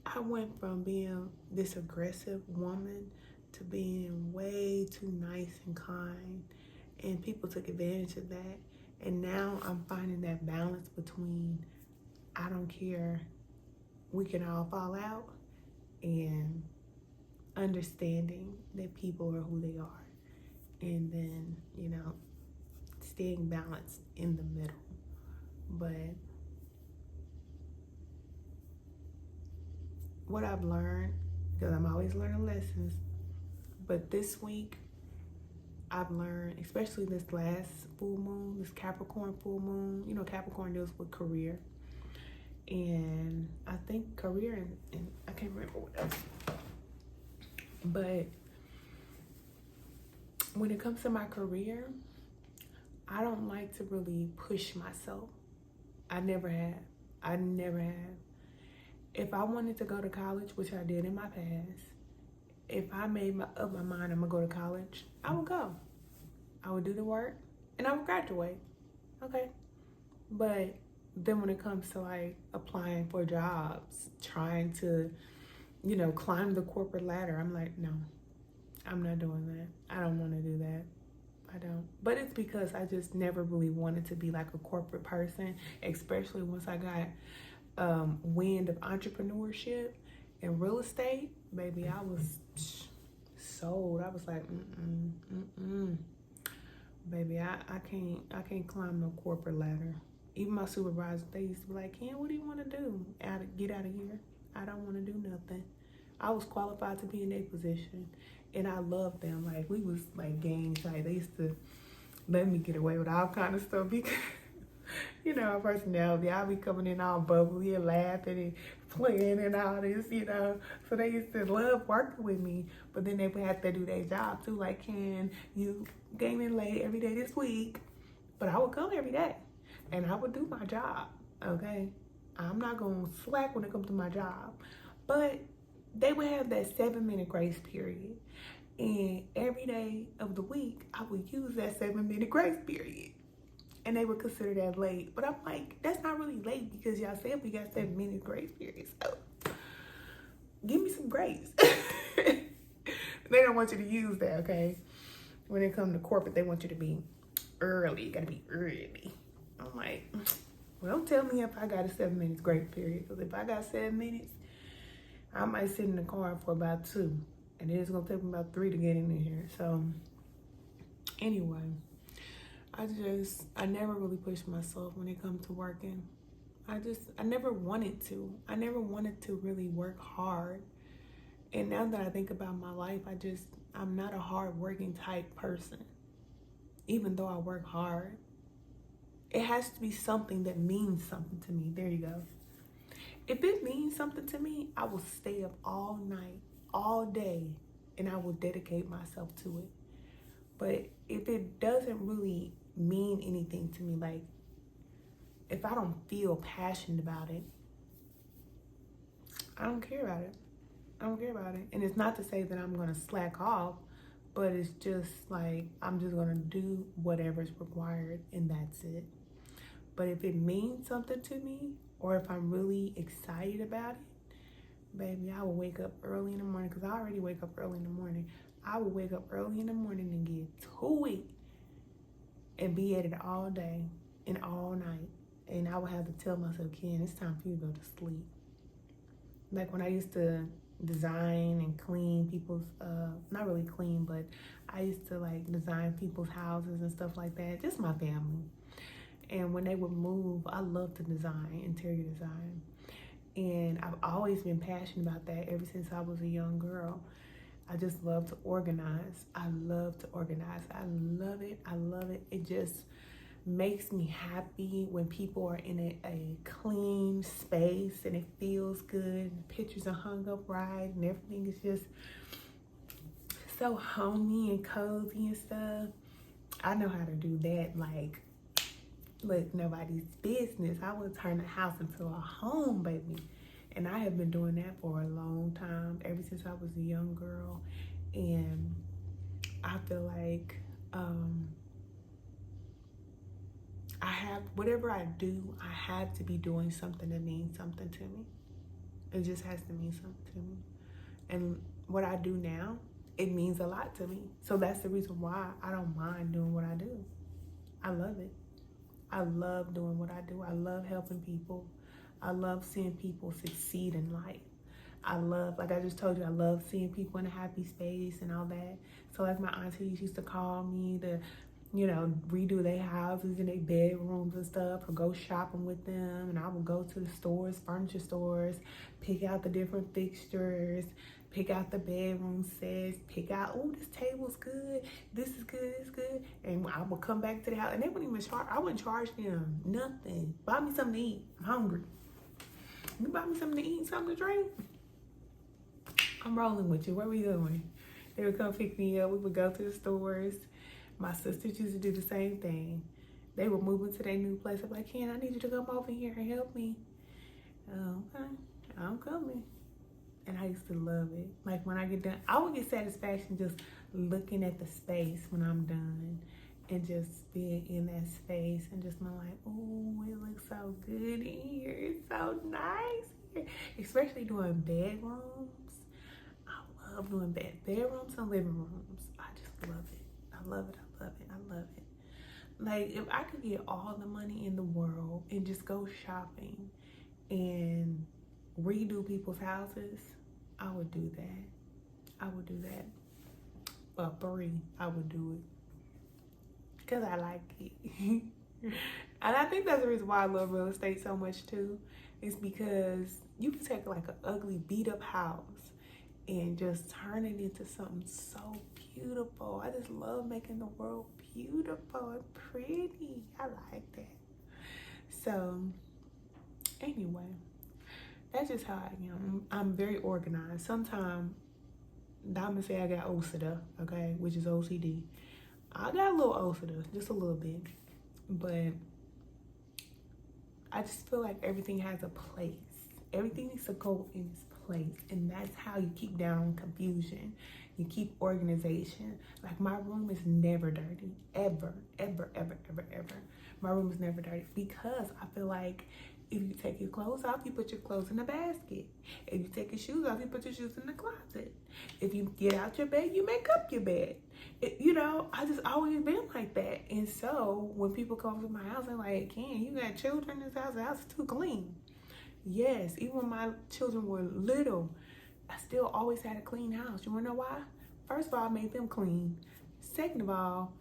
I went from being this aggressive woman to being way too nice and kind, and people took advantage of that. And now I'm finding that balance between, I don't care, we can all fall out, and understanding that people are who they are. And then, staying balanced in the middle. But what I've learned, because I'm always learning lessons, but this week I've learned, especially this last full moon, this Capricorn full moon, Capricorn deals with career. And I think career and I can't remember what else. But when it comes to my career, I don't like to really push myself. I never have. If I wanted to go to college, which I did in my past, if I made up my mind I'm gonna go to college, I would go. I would do the work and I would graduate. Okay. But then when it comes to like applying for jobs, trying to, climb the corporate ladder, I'm like, no, I'm not doing that. I don't want to do that. I don't. But it's because I just never really wanted to be like a corporate person, especially once I got wind of entrepreneurship and real estate. Baby, I was sold. I was like, baby, I can't climb no corporate ladder. Even my supervisors, they used to be like, Ken, what do you want to do? Get out of here. I don't want to do nothing. I was qualified to be in their position, and I loved them. Like, we was like gang tight. They used to let me get away with all kind of stuff because You know, our personality. I'll be coming in all bubbly and laughing and playing and all this, you know. So they used to love working with me, but then they would have to do their job too. Like, can you came in late every day this week? But I would come every day and I would do my job, okay? I'm not going to slack when it comes to my job. But they would have that 7-minute grace period. And every day of the week, I would use that 7-minute grace period. And they would consider that late. But I'm like, that's not really late because y'all said we got 7-minute grace period. So give me some grace. They don't want you to use that, okay? When it comes to corporate, they want you to be early. You gotta be early. I'm like, well, don't tell me if I got a 7-minute grace period. Because if I got 7 minutes, I might sit in the car for about 2. And then it's gonna take me about 3 to get in here. So anyway, I never really pushed myself when it comes to working. I never wanted to. I never wanted to really work hard. And now that I think about my life, I'm not a hard-working type person. Even though I work hard, it has to be something that means something to me. There you go. If it means something to me, I will stay up all night, all day, and I will dedicate myself to it. But if it doesn't really mean anything to me, like if I don't feel passionate about it, I don't care about it. I don't care about it. And it's not to say that I'm going to slack off, but it's just like I'm just going to do whatever's required and that's it. But if it means something to me, or if I'm really excited about it, baby, I will wake up early in the morning, because I already wake up early in the morning. I will wake up early in the morning and get to it and be at it all day and all night. And I would have to tell myself, Ken, it's time for you to go to sleep. Like when I used to design and clean people's, not really clean, but I used to like design people's houses and stuff like that, just my family. And when they would move, I love to design, interior design. And I've always been passionate about that ever since I was a young girl. I just love to organize. I love to organize. I love it. I love it. It just makes me happy when people are in a clean space and it feels good. The pictures are hung up right and everything is just so homey and cozy and stuff. I know how to do that like nobody's business. I would turn the house into a home, baby. And I have been doing that for a long time, ever since I was a young girl. And I feel like whatever I do, I have to be doing something that means something to me. It just has to mean something to me. And what I do now, it means a lot to me. So that's the reason why I don't mind doing what I do. I love it. I love doing what I do. I love helping people. I love seeing people succeed in life. I love, like I just told you, I love seeing people in a happy space and all that. So like my aunties used to call me to, you know, redo their houses and their bedrooms and stuff, or go shopping with them. And I would go to the stores, furniture stores, pick out the different fixtures, pick out the bedroom sets, pick out, oh, this table's good, this is good, this is good. And I would come back to the house and they wouldn't even charge, I wouldn't charge them nothing. Buy me something to eat, I'm hungry. You buy me something to eat, something to drink? I'm rolling with you, what are we doing? They would come pick me up, we would go to the stores. My sisters used to do the same thing. They were moving to their new place. I'm like, Ken, I need you to come over here and help me. Okay, I'm coming. And I used to love it. Like when I get done, I would get satisfaction just looking at the space when I'm done and just being in that space and just being like, oh, it looks so good in here. It's so nice here. Especially doing bedrooms. I love doing bedrooms and living rooms. I just love it. I love it. I love it. I love it. Like if I could get all the money in the world and just go shopping and redo people's houses, I would do that. I would do that. For free, I would do it. Because I like it. And I think that's the reason why I love real estate so much too. Is because you can take like an ugly beat up house and just turn it into something so beautiful. I just love making the world beautiful and pretty. I like that. So anyway, that's just how I am. I'm very organized. Sometimes I'm gonna say I got OCD, okay, which is OCD. I got a little OCD, just a little bit, but I just feel like everything has a place. Everything needs to go in its place, and that's how you keep down confusion. You keep organization. Like, my room is never dirty, ever, ever, ever, ever, ever. My room is never dirty because I feel like if you take your clothes off, you put your clothes in the basket. If you take your shoes off, you put your shoes in the closet. If you get out your bed, you make up your bed. I just always been like that. And so when people come to my house, they're like, "Ken, you got children in this house? The house is too clean." Yes, even when my children were little, I still always had a clean house. You wanna know why? First of all, I made them clean. Second of all,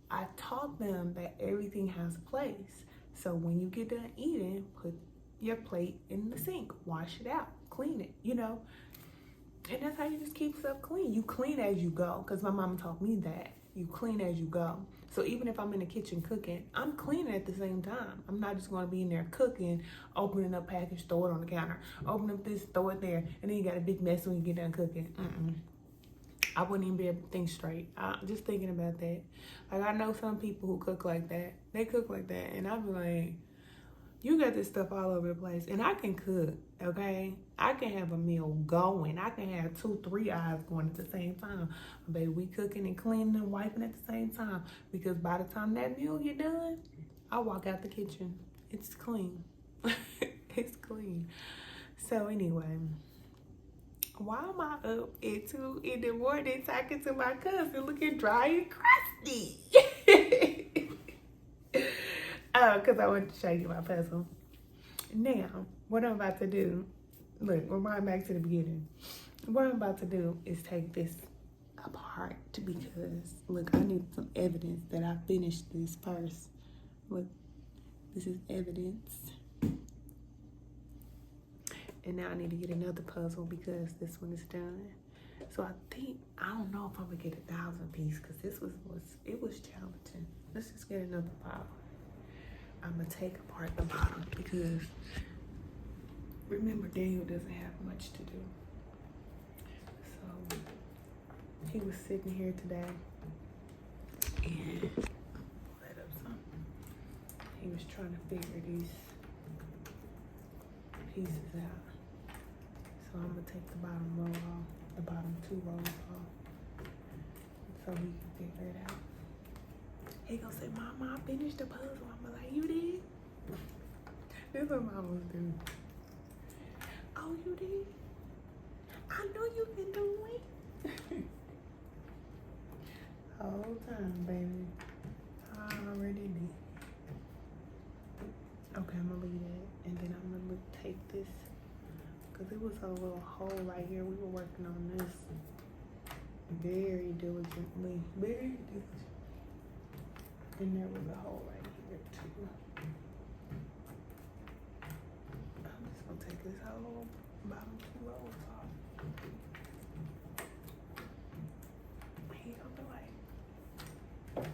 I taught them that everything has a place. So when you get done eating, put your plate in the sink, wash it out, clean it, And that's how you just keep stuff clean. You clean as you go, because my mama taught me that. You clean as you go. So even if I'm in the kitchen cooking, I'm cleaning at the same time. I'm not just going to be in there cooking, opening up package, throw it on the counter, open up this, throw it there, and then you got a big mess when you get done cooking. I wouldn't even be able to think straight. Just thinking about that. Like, I know some people who cook like that. They cook like that, and I'll be like, you got this stuff all over the place. And I can cook, okay? I can have a meal going. I can have 2, 3 eyes going at the same time. Baby, we cooking and cleaning and wiping at the same time. Because by the time that meal get done, I walk out the kitchen. It's clean. It's clean. So anyway, why am I up at 2 in the morning talking to my cousin looking dry and crusty? Because I wanted to show you my puzzle. Now, what I'm about to do, look, rewind back to the beginning. What I'm about to do is take this apart because, look, I need some evidence that I finished this first. Look, this is evidence. And now I need to get another puzzle because this one is done. So I don't know if I'm gonna get 1,000 pieces because this was challenging. Let's just get another pile. I'm gonna take apart the bottom because remember, Daniel doesn't have much to do. So he was sitting here today and pull that up some. He was trying to figure these pieces out. So I'm gonna take the bottom row off, the bottom 2 rows off, so he can figure it out. He gonna say, "Mama, I finished the puzzle." I'm gonna like, "You did?" This is what mamas do. "Oh, you did? I know you can do it." Whole time, baby. I already did. Okay, I'm gonna leave that, and then I'm gonna take this, because it was a little hole right here. We were working on this very diligently. And there was a hole right here too. I'm just gonna take this whole bottom 2 rows off. He gonna be like, "What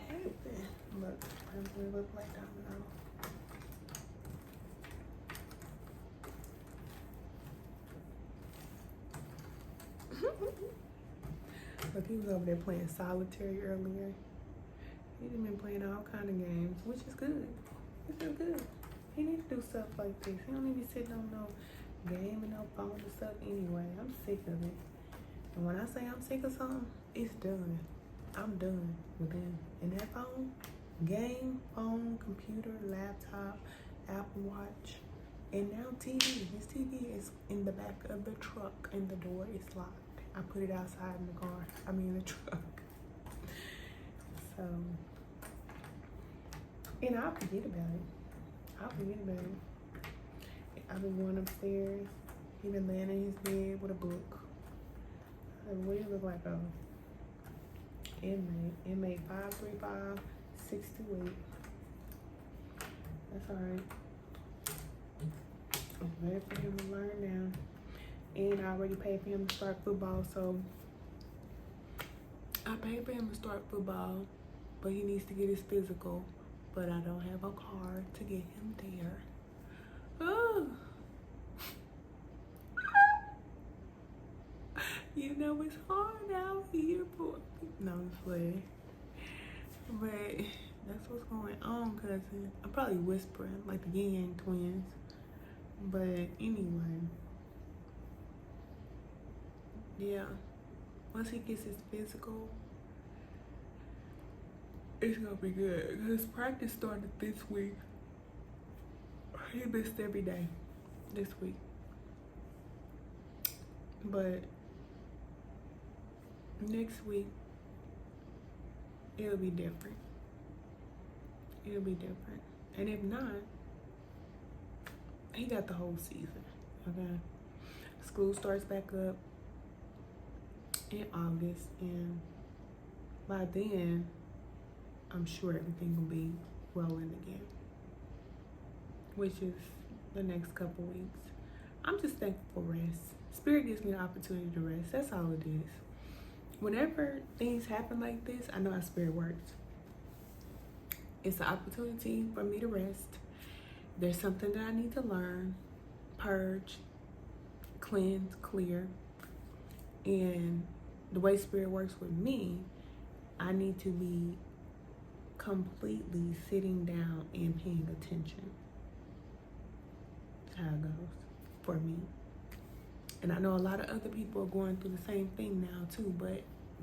happened?" Look, doesn't really look like domino. Look, he was over there playing solitaire earlier. He's been playing all kind of games, which is good. This is good. He needs to do stuff like this. He don't need to be sitting on no game and no phone and stuff anyway. I'm sick of it. And when I say I'm sick of something, it's done. I'm done with him. And that phone, game, phone, computer, laptop, Apple Watch, and now TV. His TV is in the back of the truck and the door is locked. I put it outside in the car. In the truck. So, and I'll forget about it. I've been going upstairs. He been laying in his bed with a book. What do you look like? Inmate 535 628. That's alright. I'm ready for him to learn now. And I already paid for him to start football, so I paid for him to start football, but he needs to get his physical but I don't have a car to get him there. Oh. You know it's hard out here for no, I'm playing. But that's what's going on, cousin. I'm probably whispering like the Yin Yang twins. But anyway, yeah. Once he gets his physical, it's gonna be good. Cause practice started this week. He missed every day this week. But next week, it'll be different. It'll be different. And if not, he got the whole season. Okay. School starts back up in August, and by then, I'm sure everything will be rolling again, which is the next couple weeks. I'm just thankful for rest. Spirit gives me the opportunity to rest. That's all it is. Whenever things happen like this, I know how Spirit works. It's an opportunity for me to rest. There's something that I need to learn, purge, cleanse, clear. And the way Spirit works with me, I need to be completely sitting down and paying attention. That's how it goes for me. And I know a lot of other people are going through the same thing now too, but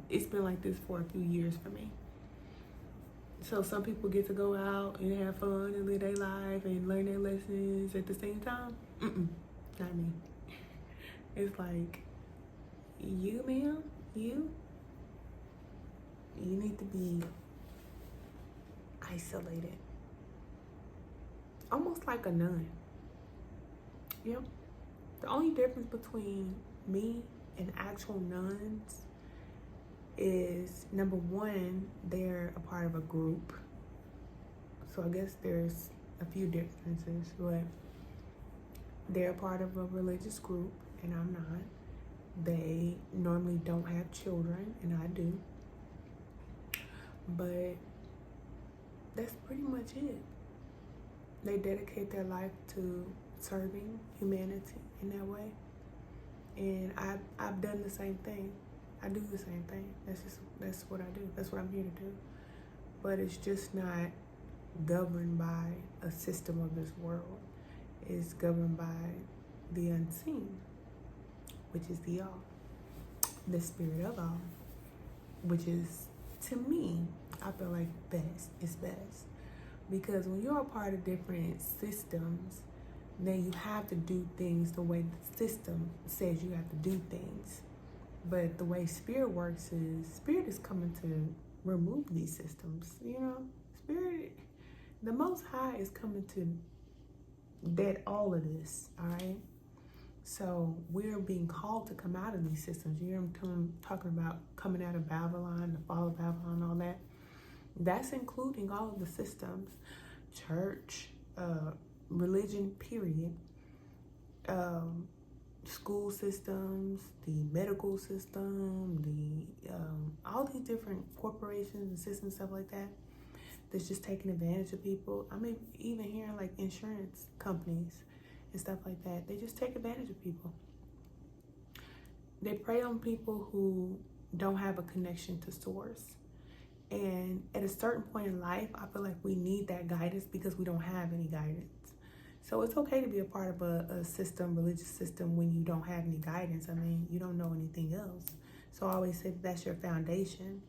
it's been like this for a few years for me. So some people get to go out and have fun and live their life and learn their lessons at the same time. Not me. It's like, you, ma'am, you need to be isolated. Almost like a nun. Yep. The only difference between me and actual nuns is, number one, they're a part of a group. So I guess there's a few differences, but they're a part of a religious group and I'm not. They normally don't have children and I do. But that's pretty much it. They dedicate their life to serving humanity in that way. And I've done the same thing. I do the same thing. That's what I do. That's what I'm here to do. But it's just not governed by a system of this world. It's governed by the unseen, which is the all, the spirit of all, which is, to me, I feel like it's best. Because when you're a part of different systems, then you have to do things the way the system says you have to do things. But the way Spirit works is, Spirit is coming to remove these systems, you know? Spirit, the Most High is coming to dead all of this, all right? So we're being called to come out of these systems. You hear him talking about coming out of Babylon, the fall of Babylon, all that. That's including all of the systems, church, religion, period, school systems, the medical system, the all these different corporations and systems, stuff like that, that's just taking advantage of people. I mean, even hearing like insurance companies and stuff like that, they just take advantage of people. They prey on people who don't have a connection to source. And at a certain point in life, I feel like we need that guidance because we don't have any guidance. So it's okay to be a part of a system, religious system, when you don't have any guidance. I mean, you don't know anything else. So I always say that's your foundation.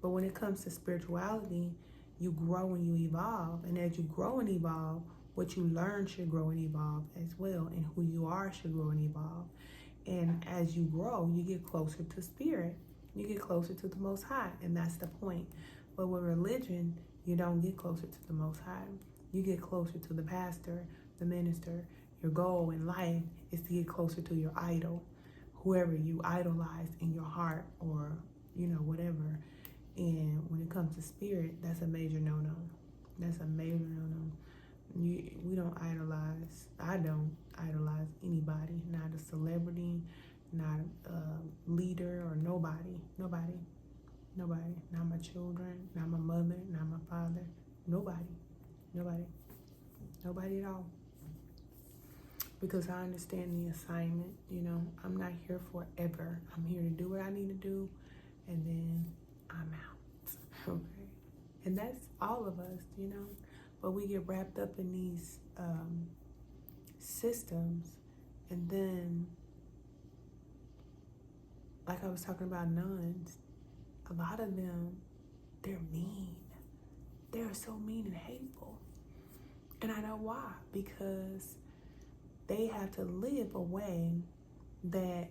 But when it comes to spirituality, you grow and you evolve. And as you grow and evolve, what you learn should grow and evolve as well. And who you are should grow and evolve. And as you grow, you get closer to Spirit. You get closer to the Most High. And that's the point. But with religion, you don't get closer to the Most High. You get closer to the pastor, the minister. Your goal in life is to get closer to your idol, whoever you idolize in your heart, or, you know, whatever. And when it comes to Spirit, that's a major no-no. That's a major no-no. We don't idolize. I don't idolize anybody, not a celebrity, not a leader, or nobody. Not my children, not my mother, not my father, nobody. Nobody. Nobody at all. Because I understand the assignment, you know. I'm not here forever. I'm here to do what I need to do, and then I'm out. Okay? And that's all of us, you know. But we get wrapped up in these systems, and then, like I was talking about nuns, a lot of them, they're mean. They're so mean and hateful. And I know why. Because they have to live a way that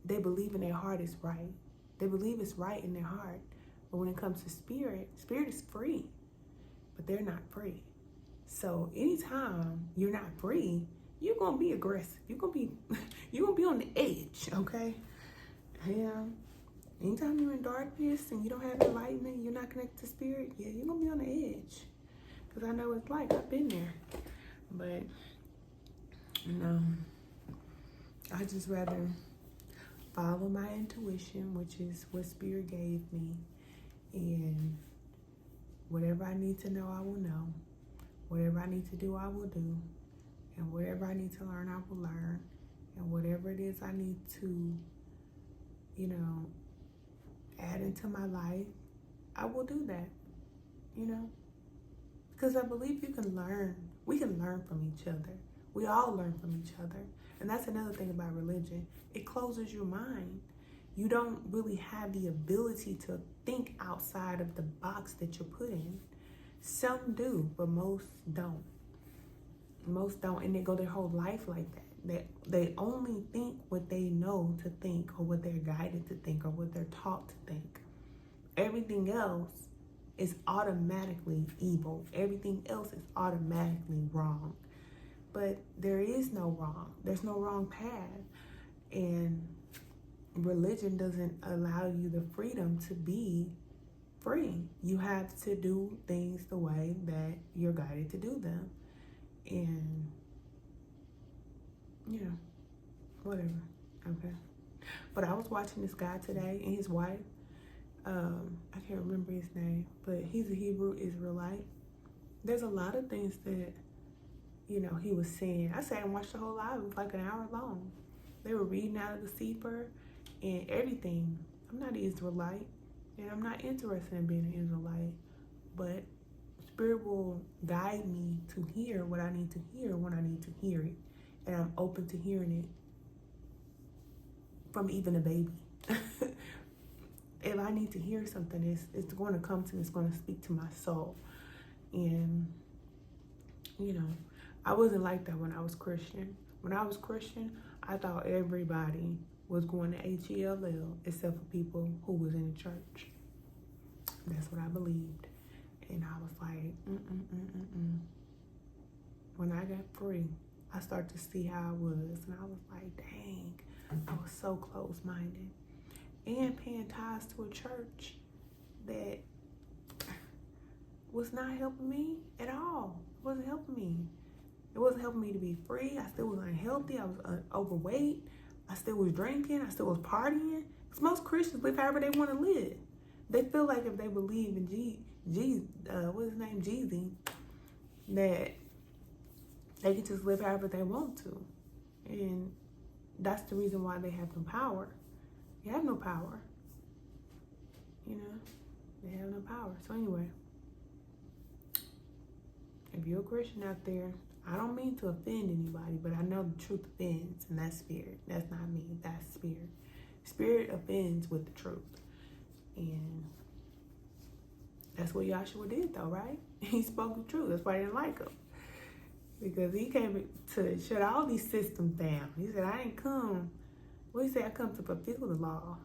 they believe in their heart is right. They believe it's right in their heart. But when it comes to spirit, spirit is free. But they're not free. So anytime you're not free, you're gonna be aggressive. You're gonna be on the edge, okay? Yeah. Anytime you're in darkness and you don't have enlightenment, you're not connected to spirit, yeah, you're gonna be on the edge. Because I know it's like, I've been there. But, you know, I just rather follow my intuition, which is what spirit gave me. And whatever I need to know, I will know. Whatever I need to do, I will do. And whatever I need to learn, I will learn. And whatever it is I need to, you know, add into my life, I will do that, you know. Because I believe you can learn. We can learn from each other. We all learn from each other. And that's another thing about religion. It closes your mind. You don't really have the ability to think outside of the box that you're put in. Some do, but most don't. Most don't, and they go their whole life like that. They only think what they know to think, or what they're guided to think, or what they're taught to think. Everything else is automatically evil. Everything else is automatically wrong. But there is no wrong. There's no wrong path. And religion doesn't allow you the freedom to be free. You have to do things the way that you're guided to do them. And, you know, whatever. Okay. But I was watching this guy today and his wife. I can't remember his name, but he's a Hebrew Israelite. There's a lot of things that, you know, he was saying. I sat and watched the whole live. It was like an hour long. They were reading out of the Sefer and everything. I'm not an Israelite, and I'm not interested in being an Israelite, but Spirit will guide me to hear what I need to hear when I need to hear it. And I'm open to hearing it from even a baby. If I need to hear something, it's going to come to me. It's going to speak to my soul. And, you know, I wasn't like that when I was Christian. When I was Christian, I thought everybody was going to H-E-L-L except for people who was in the church. That's what I believed. And I was like, When I got free, I started to see how I was. And I was like, dang, I was so close-minded. And paying tithes to a church that was not helping me at all. It wasn't helping me. It wasn't helping me to be free. I still was unhealthy. I was overweight. I still was drinking. I still was partying. Because most Christians live however they want to live. They feel like if they believe in what's his name, Jeezy, that they can just live however they want to. And that's the reason why they have no power. They have no power. You know, they have no power. So anyway, if you're a Christian out there, I don't mean to offend anybody, but I know the truth offends, and that's spirit. That's not me. That's spirit. Spirit offends with the truth. And that's what Yahshua did, though, right? He spoke the truth. That's why they didn't like him. Because he came to shut all these systems down. He said, I ain't come. Well, he said, I come to fulfill the law.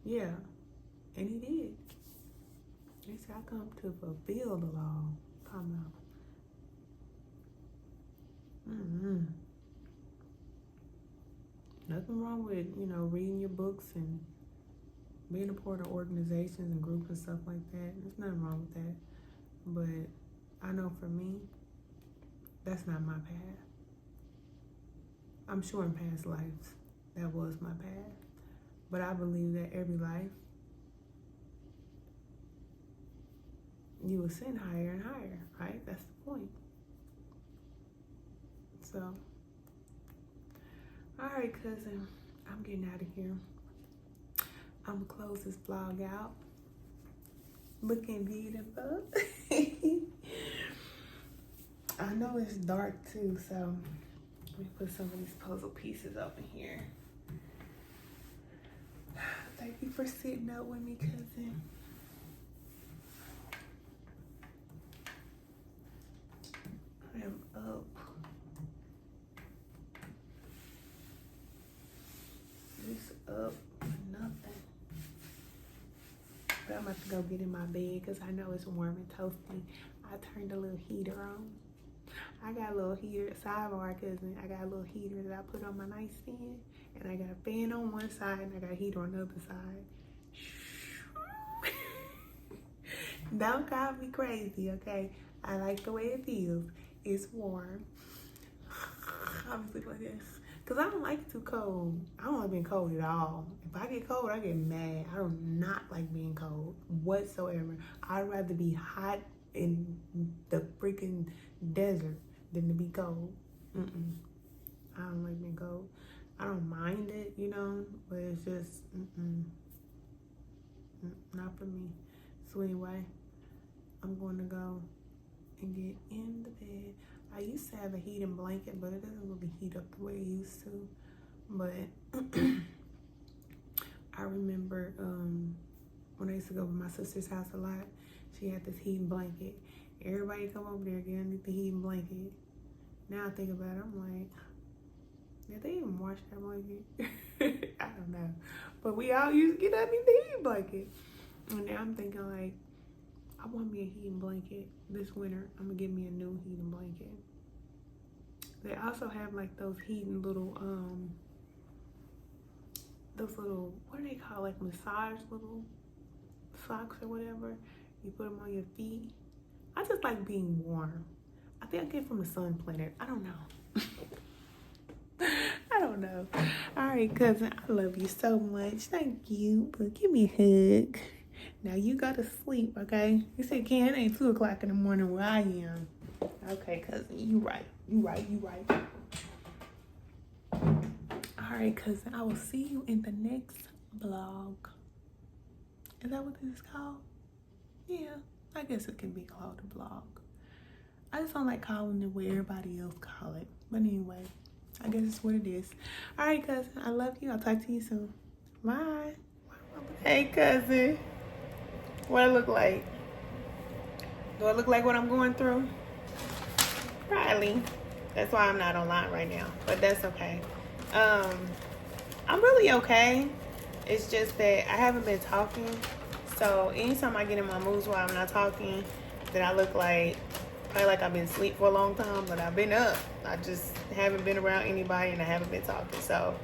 Yeah. And he did. He said, I come to fulfill the law. Come out. Nothing wrong with, reading your books and being a part of organizations and groups and stuff like that. There's nothing wrong with that. But I know for me, that's not my path. I'm sure in past lives, that was my path. But I believe that every life, you ascend higher and higher, right? That's the point. So, all right, cousin, I'm getting out of here. I'm gonna close this vlog out. Looking beautiful. I know it's dark too, so let me put some of these puzzle pieces up in here. Thank you for sitting up with me, cousin. I am up. Just up for nothing. But I'm about to go get in my bed because I know it's warm and toasty. I turned a little heater on. I got a little heater, sidebar cousin. I got a little heater that I put on my nightstand. And I got a fan on one side and I got a heater on the other side. Don't call me crazy, okay? I like the way it feels. It's warm. Obviously like this. Because I don't like it too cold. I don't like being cold at all. If I get cold, I get mad. I do not like being cold whatsoever. I'd rather be hot in the freaking desert than to be cold. I don't like being cold. I don't mind it, you know, but it's just, not for me. So anyway, I'm going to go and get in the bed. I used to have a heating blanket, but it doesn't really heat up the way it used to. But I remember when I used to go to my sister's house a lot, she had this heating blanket. Everybody come over there, get underneath the heating blanket. Now I think about it, I'm like, did they even wash that blanket? I don't know. But we all used to get underneath the heating blanket. And now I'm thinking like, I want me a heating blanket this winter. I'm gonna get me a new heating blanket. They also have like those heating little, what do they call, like massage little socks or whatever. You put them on your feet. I just like being warm. I think I get from the sun planet. I don't know. I don't know. All right, cousin, I love you so much. Thank you. But give me a hug. Now you go to sleep, okay? You said, Ken, it ain't 2 o'clock in the morning where I am. Okay, cousin, you right. All right, cousin, I will see you in the next vlog. Is that what this is called? Yeah, I guess it can be called a vlog. I just don't like calling it what everybody else call it. But anyway, I guess it's what it is. All right, cousin, I love you. I'll talk to you soon. Bye. Hey, cousin. What I look like? Do I look like what I'm going through? Probably. That's why I'm not online right now. But that's okay. I'm really okay. It's just that I haven't been talking. So anytime I get in my moods while I'm not talking, then I look like, probably like I've been asleep for a long time, but I've been up. I just haven't been around anybody and I haven't been talking. So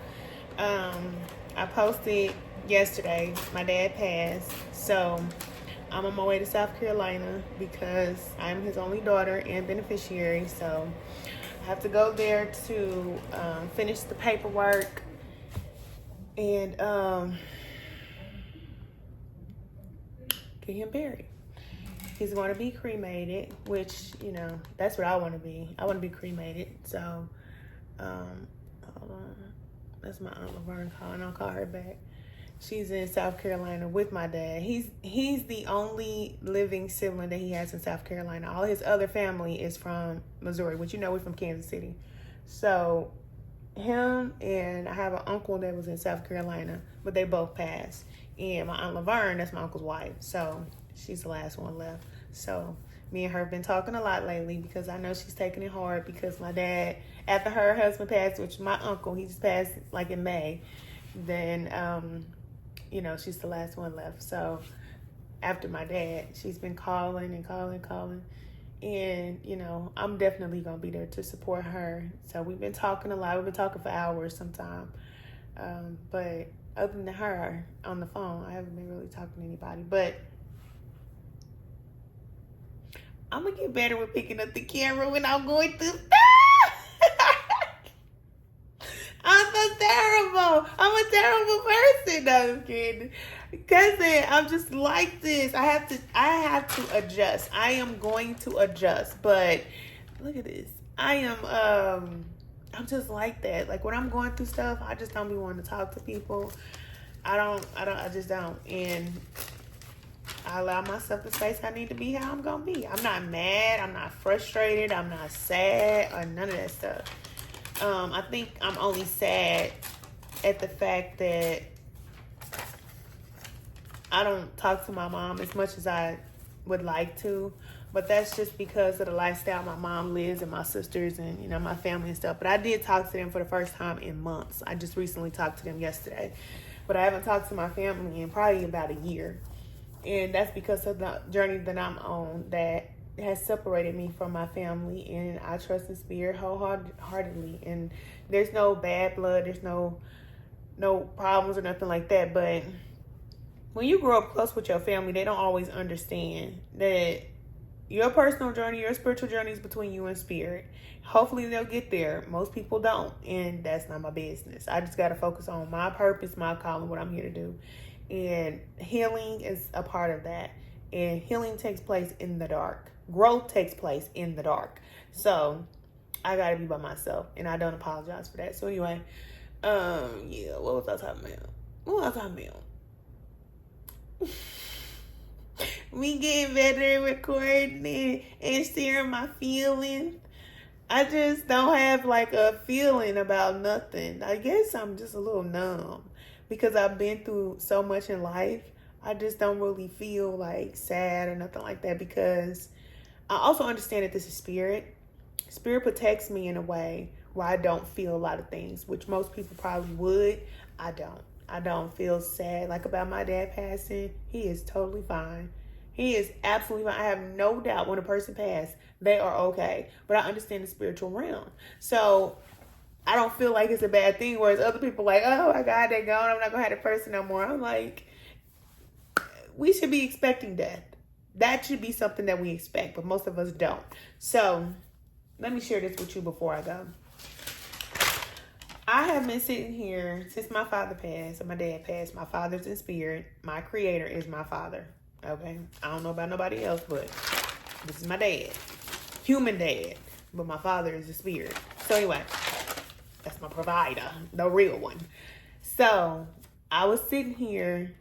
I posted yesterday, my dad passed. So I'm on my way to South Carolina because I'm his only daughter and beneficiary. So I have to go there to finish the paperwork and get him buried. He's going to be cremated, which, you know, that's what I want to be. I want to be cremated. So, hold on. That's my Aunt Laverne calling. I'll call her back. She's in South Carolina with my dad. He's the only living sibling that he has in South Carolina. All his other family is from Missouri, which, you know, we're from Kansas City. So him and I have an uncle that was in South Carolina, but they both passed. And my Aunt Laverne, that's my uncle's wife. So she's the last one left. So me and her have been talking a lot lately because I know she's taking it hard because my dad, after her husband passed, which is my uncle, he just passed like in May, then, you know, she's the last one left. So after my dad, she's been calling and calling. And, you know, I'm definitely going to be there to support her. So we've been talking a lot. We've been talking for hours sometime. But other than her on the phone, I haven't been really talking to anybody. But I'm going to get better with picking up the camera when I'm going through stuff. I'm so terrible. No, I'm a terrible person. No, I'm kidding. Cousin, I'm just like this. I have to adjust. I am going to adjust. But look at this. I'm just like that. Like when I'm going through stuff, I just don't be wanting to talk to people. I just don't. And I allow myself the space I need to be how I'm gonna be. I'm not mad, I'm not frustrated, I'm not sad, or none of that stuff. I think I'm only sad at the fact that I don't talk to my mom as much as I would like to. But that's just because of the lifestyle my mom lives and my sisters and, you know, my family and stuff. But I did talk to them for the first time in months. I just recently talked to them yesterday. But I haven't talked to my family in probably about a year. And that's because of the journey that I'm on that has separated me from my family. And I trust the Spirit wholeheartedly. And there's no bad blood. There's no problems or nothing like that. But when you grow up close with your family, they don't always understand that your personal journey, your spiritual journey is between you and Spirit. Hopefully they'll get there. Most people don't. And that's not my business. I just got to focus on my purpose, my calling, what I'm here to do. And healing is a part of that. And healing takes place in the dark. Growth takes place in the dark. So I gotta be by myself. And I don't apologize for that. So anyway, yeah, what was I talking about? Me getting better at recording and sharing my feelings. I just don't have like a feeling about nothing. I guess I'm just a little numb. Because I've been through so much in life, I just don't really feel like sad or nothing like that. Because I also understand that this is Spirit. Spirit protects me in a way where I don't feel a lot of things, which most people probably would. I don't. I don't feel sad like about my dad passing. He is totally fine. He is absolutely fine. I have no doubt when a person passed, they are okay. But I understand the spiritual realm. So I don't feel like it's a bad thing, whereas other people like, oh my God, they're gone. I'm not going to have the person no more. I'm like, we should be expecting death. That should be something that we expect, but most of us don't. So let me share this with you before I go. I have been sitting here since my father passed and my dad passed. My father's in spirit. My creator is my father. Okay? I don't know about nobody else, but this is my dad. Human dad. But my father is the spirit. So anyway, that's my provider, the real one. So I was sitting here.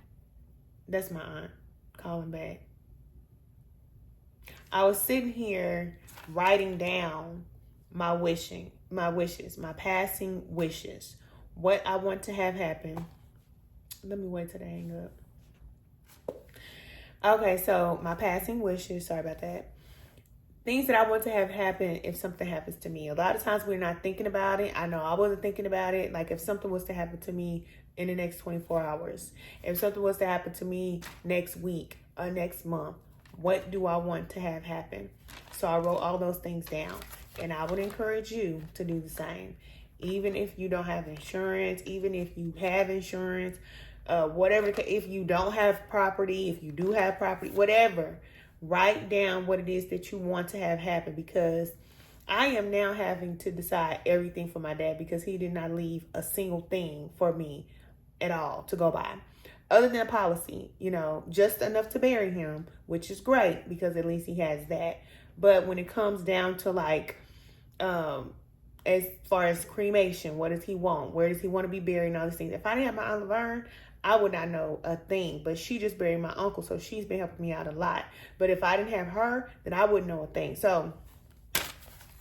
That's my aunt calling back. I was sitting here writing down my wishes, my passing wishes, what I want to have happen. Let me wait till they hang up. Okay, so my passing wishes, sorry about that. Things that I want to have happen if something happens to me. A lot of times we're not thinking about it. I know I wasn't thinking about it. Like if something was to happen to me in the next 24 hours, if something was to happen to me next week or next month, what do I want to have happen? So I wrote all those things down. And I would encourage you to do the same. Even if you don't have insurance, even if you have insurance, whatever, if you don't have property, if you do have property, whatever, write down what it is that you want to have happen, because I am now having to decide everything for my dad because he did not leave a single thing for me at all to go by. Other than a policy, just enough to bury him, which is great because at least he has that. But when it comes down to like, as far as cremation, what does he want? Where does he want to be buried and all these things? If I didn't have my Aunt Laverne, I would not know a thing. But she just buried my uncle, so she's been helping me out a lot. But if I didn't have her, then I wouldn't know a thing. So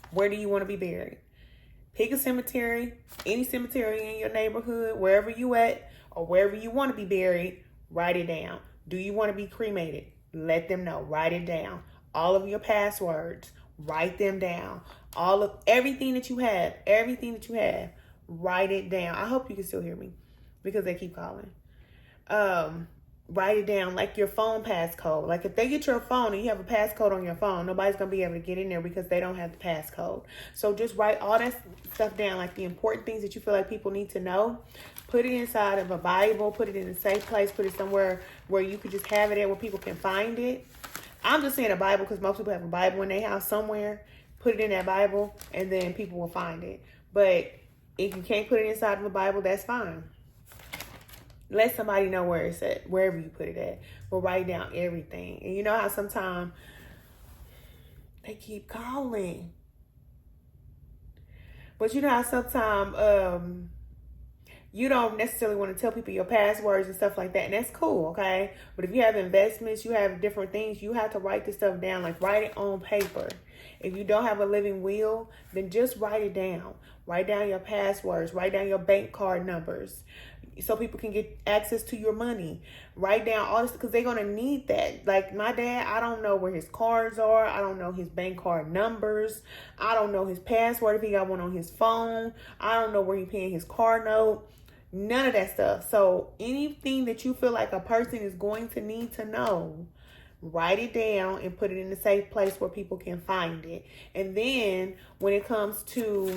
where do you want to be buried? Pick a cemetery, any cemetery in your neighborhood, wherever you at, or wherever you want to be buried, write it down. Do you want to be cremated? Let them know. Write it down. All of your passwords, write them down. Everything that you have, write it down. I hope you can still hear me because they keep calling. Write it down, like your phone passcode. Like if they get your phone and you have a passcode on your phone, nobody's going to be able to get in there because they don't have the passcode. So just write all that stuff down, like the important things that you feel like people need to know. Put it inside of a Bible, put it in a safe place, put it somewhere where you could just have it there where people can find it. I'm just saying a Bible because most people have a Bible in their house somewhere. Put it in that Bible and then people will find it. But if you can't put it inside of the Bible, that's fine. let somebody know where it's at, wherever you put it at. But write down everything. And you know how sometimes they keep calling. But you know how sometimes you don't necessarily want to tell people your passwords and stuff like that. And that's cool, okay? But if you have investments, you have different things, you have to write this stuff down. Like, write it on paper. If you don't have a living will, then just write it down. Write down your passwords. Write down your bank card numbers so people can get access to your money. Write down all this because they're going to need that. Like my dad, I don't know where his cards are. I don't know his bank card numbers. I don't know his password if he got one on his phone. I don't know where he's paying his car note. None of that stuff. So anything that you feel like a person is going to need to know, write it down and put it in a safe place where people can find it. And then when it comes to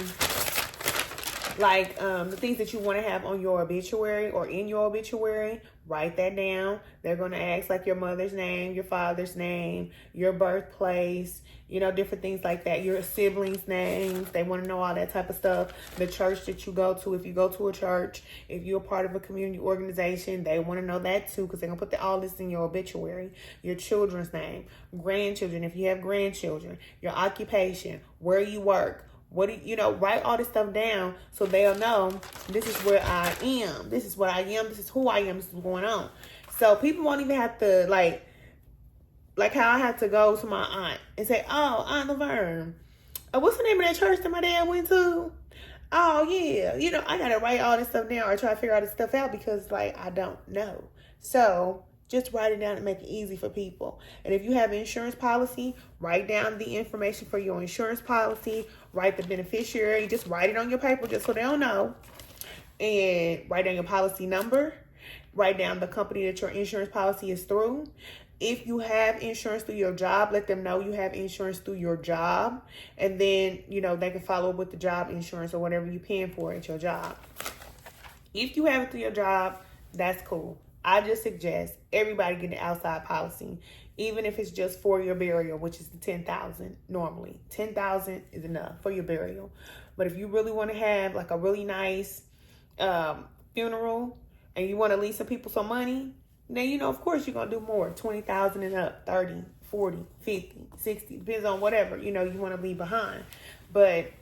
like the things that you want to have on your obituary or in your obituary, write that down. They're going to ask like your mother's name, your father's name, your birthplace, you know, different things like that. Your siblings' names. They want to know all that type of stuff. The church that you go to, if you go to a church, if you're a part of a community organization, they want to know that too because they're going to put all this in your obituary. Your children's name, grandchildren, if you have grandchildren, your occupation, where you work. What do you know? Write all this stuff down so they'll know this is where I am. This is what I am. This is who I am. This is what's going on. So people won't even have to like how I had to go to my aunt and say, "Oh, Aunt Laverne, what's the name of that church that my dad went to?" Oh yeah, you know I gotta write all this stuff down or try to figure all this stuff out because like I don't know. So just write it down and make it easy for people. And if you have an insurance policy, write down the information for your insurance policy. Write the beneficiary. Just write it on your paper just so they'll know. And write down your policy number. Write down the company that your insurance policy is through. If you have insurance through your job, let them know you have insurance through your job. And then, you know, they can follow up with the job insurance or whatever you're paying for at your job. If you have it through your job, that's cool. I just suggest everybody get an outside policy, even if it's just for your burial, which is the $10,000 normally. $10,000 is enough for your burial. But if you really want to have like a really nice funeral and you want to leave some people some money, then, you know, of course, you're going to do more. $20,000 and up, 30, 40, 50, 60, depends on whatever, you know, you want to leave behind. But,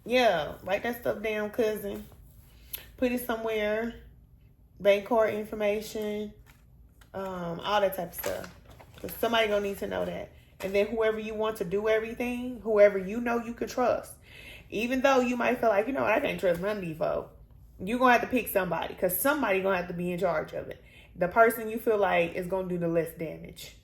yeah, write that stuff down, cousin. Put it somewhere. Bank card information, all that type of stuff. Because somebody going to need to know that. And then whoever you want to do everything, whoever you know you can trust. Even though you might feel like, you know what, I can't trust none of these folks. You're going to have to pick somebody. Because somebody going to have to be in charge of it. The person you feel like is going to do the less damage.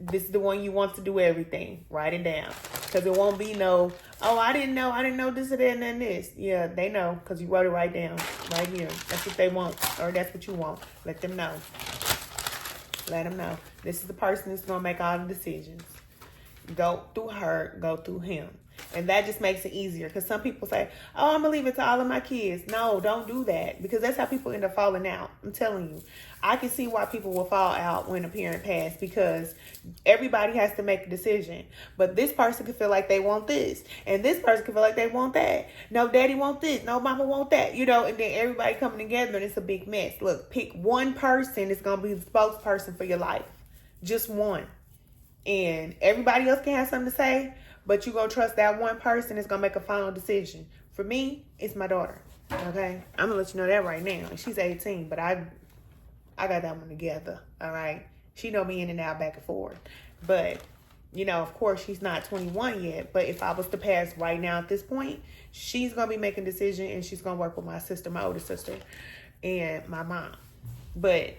This is the one you want to do everything. Write it down. Because it won't be no, oh, I didn't know this and that and this. Yeah, they know because you wrote it right down. Right here. That's what they want. Or that's what you want. Let them know. Let them know. This is the person that's going to make all the decisions. Go through her. Go through him. And that just makes it easier. Because some people say, oh, I'm going to leave it to all of my kids. No, don't do that. Because that's how people end up falling out. I'm telling you. I can see why people will fall out when a parent passed. Because everybody has to make a decision. But this person can feel like they want this. And this person can feel like they want that. No, daddy want this. No, mama want that. You know, and then everybody coming together and it's a big mess. Look, pick one person that's going to be the spokesperson for your life. Just one. And everybody else can have something to say. But you're going to trust that one person that's going to make a final decision. For me, it's my daughter. Okay? I'm going to let you know that right now. She's 18, but I got that one together. All right? She know me in and out, back and forth. But, you know, of course, she's not 21 yet. But if I was to pass right now at this point, she's going to be making a decision. And she's going to work with my sister, my older sister, and my mom. But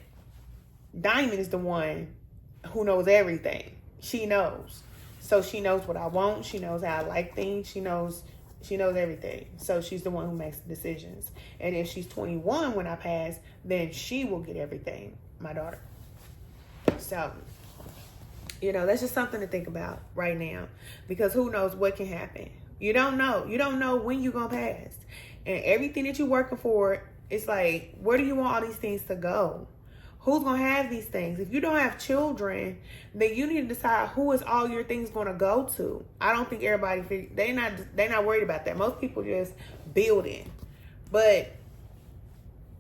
Diamond is the one who knows everything. She knows. So she knows what I want. She knows how I like things. She knows everything. So she's the one who makes the decisions. And if she's 21 when I pass, then she will get everything, my daughter. So, you know, that's just something to think about right now. Because who knows what can happen. You don't know. You don't know when you're going to pass. And everything that you're working for, it's like, where do you want all these things to go? Who's going to have these things? If you don't have children, then you need to decide who is all your things going to go to. I don't think everybody, they're not worried about that. Most people just building. But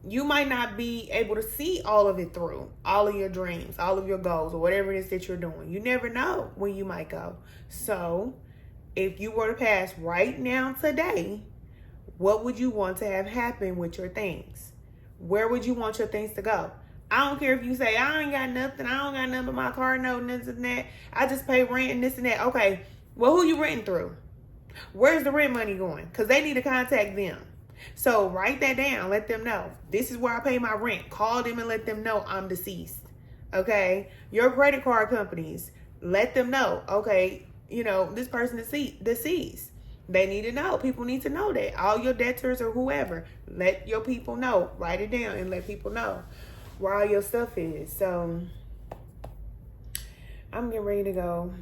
you might not be able to see all of it through, all of your dreams, all of your goals, or whatever it is that you're doing. You never know when you might go. So if you were to pass right now today, what would you want to have happen with your things? Where would you want your things to go? I don't care if you say, I ain't got nothing. I don't got nothing but my car note and this and that. I just pay rent and this and that. Okay, well, who you renting through? Where's the rent money going? Because they need to contact them. So write that down. Let them know. This is where I pay my rent. Call them and let them know I'm deceased. Okay? Your credit card companies, let them know. Okay, you know, this person is deceased. They need to know. People need to know that. All your debtors or whoever, let your people know. Write it down and let people know where all your stuff is. So I'm getting ready to go.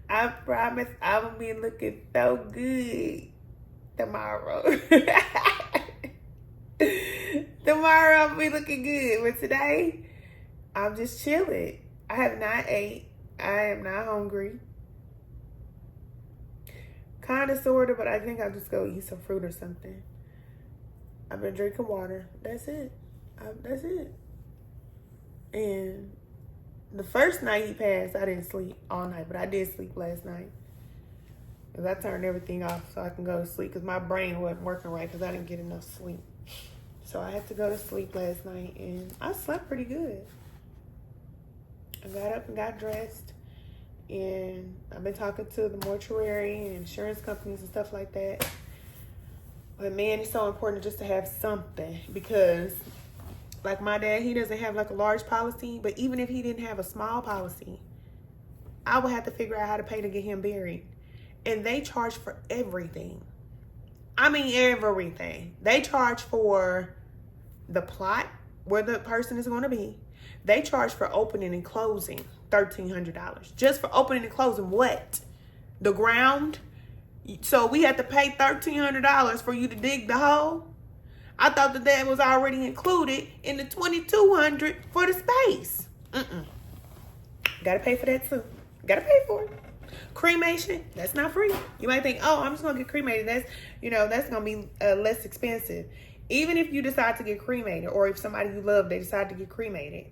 I promise I will be looking so good tomorrow. Tomorrow I'll be looking good. But today, I'm just chilling. I have not ate. I am not hungry. Kind of, sort of, but I think I'll just go eat some fruit or something. I've been drinking water. That's it. That's it. And the first night he passed, I didn't sleep all night, but I did sleep last night. Because I turned everything off so I can go to sleep because my brain wasn't working right because I didn't get enough sleep. So I had to go to sleep last night, and I slept pretty good. I got up and got dressed, and I've been talking to the mortuary and insurance companies and stuff like that. But man, it's so important just to have something because like my dad, he doesn't have like a large policy, but even if he didn't have a small policy, I would have to figure out how to pay to get him buried. And they charge for everything. I mean, everything. They charge for the plot where the person is going to be. They charge for opening and closing $1,300. Just for opening and closing what? The ground? So we had to pay $1,300 for you to dig the hole? I thought that was already included in the $2,200 for the space. Gotta pay for that too. Gotta pay for it. Cremation, that's not free. You might think, oh, I'm just gonna get cremated. That's, you know, that's gonna be less expensive. Even if you decide to get cremated, or if somebody you love, they decide to get cremated,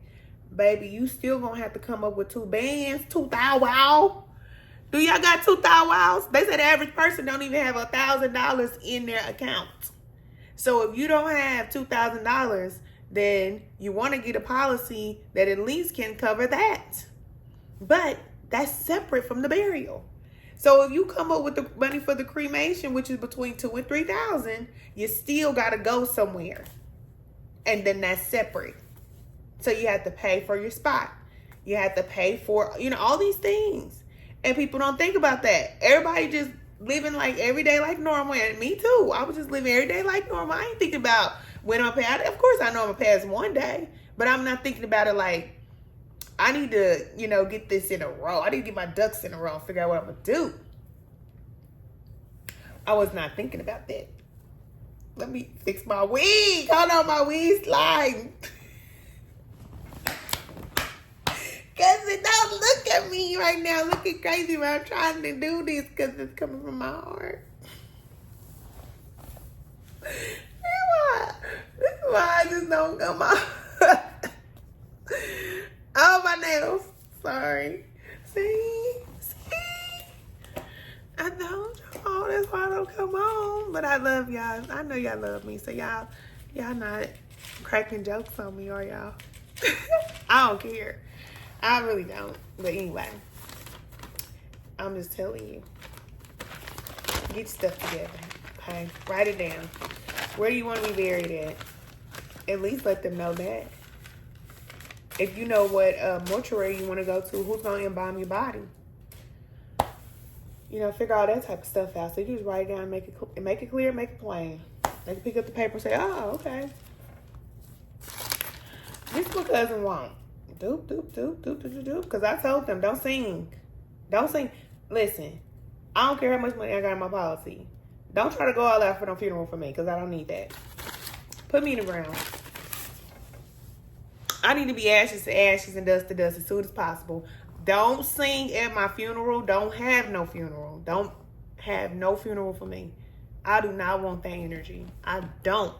baby, you still gonna have to come up with 2 bands, 2 thou wow. Do y'all got 2 thou wows? They said the average person don't even have $1,000 in their account. So if you don't have $2,000, then you want to get a policy that at least can cover that. But that's separate from the burial. So if you come up with the money for the cremation, which is between $2,000 and $3,000, you still got to go somewhere. And then that's separate. So you have to pay for your spot. You have to pay for, you know, all these things. And people don't think about that. Everybody just living like every day like normal. And me too. I was just living every day like normal. I ain't thinking about when I'm past. Of course I know I'm going to pass one day. But I'm not thinking about it like, I need to, you know, get this in a row. I need to get my ducks in a row and figure out what I'm going to do. I was not thinking about that. Let me fix my wig. Hold on, my wig sliding. Cousin, don't look at me right now looking crazy when I'm trying to do this because it's coming from my heart. This is why I just don't come out. Oh, my nails. Sorry. See? I don't. Oh, that's why I don't come on. But I love y'all. I know y'all love me. So y'all not cracking jokes on me, are y'all? I don't care. I really don't. But anyway, I'm just telling you. Get your stuff together. Okay? Write it down. Where do you want to be buried at? At least let them know that. If you know what mortuary you want to go to, who's going to embalm your body? You know, figure all that type of stuff out. So you just write it down, make it clear, make it plain. They can pick up the paper and say, oh, okay. This is my cousin won't. Doop, doop, doop, doop, doop, doop. Because I told them, don't sing. Don't sing. Listen, I don't care how much money I got in my policy. Don't try to go all out for no funeral for me because I don't need that. Put me in the ground. I need to be ashes to ashes and dust to dust as soon as possible. Don't sing at my funeral. Don't have no funeral. Don't have no funeral for me. I do not want that energy. I don't.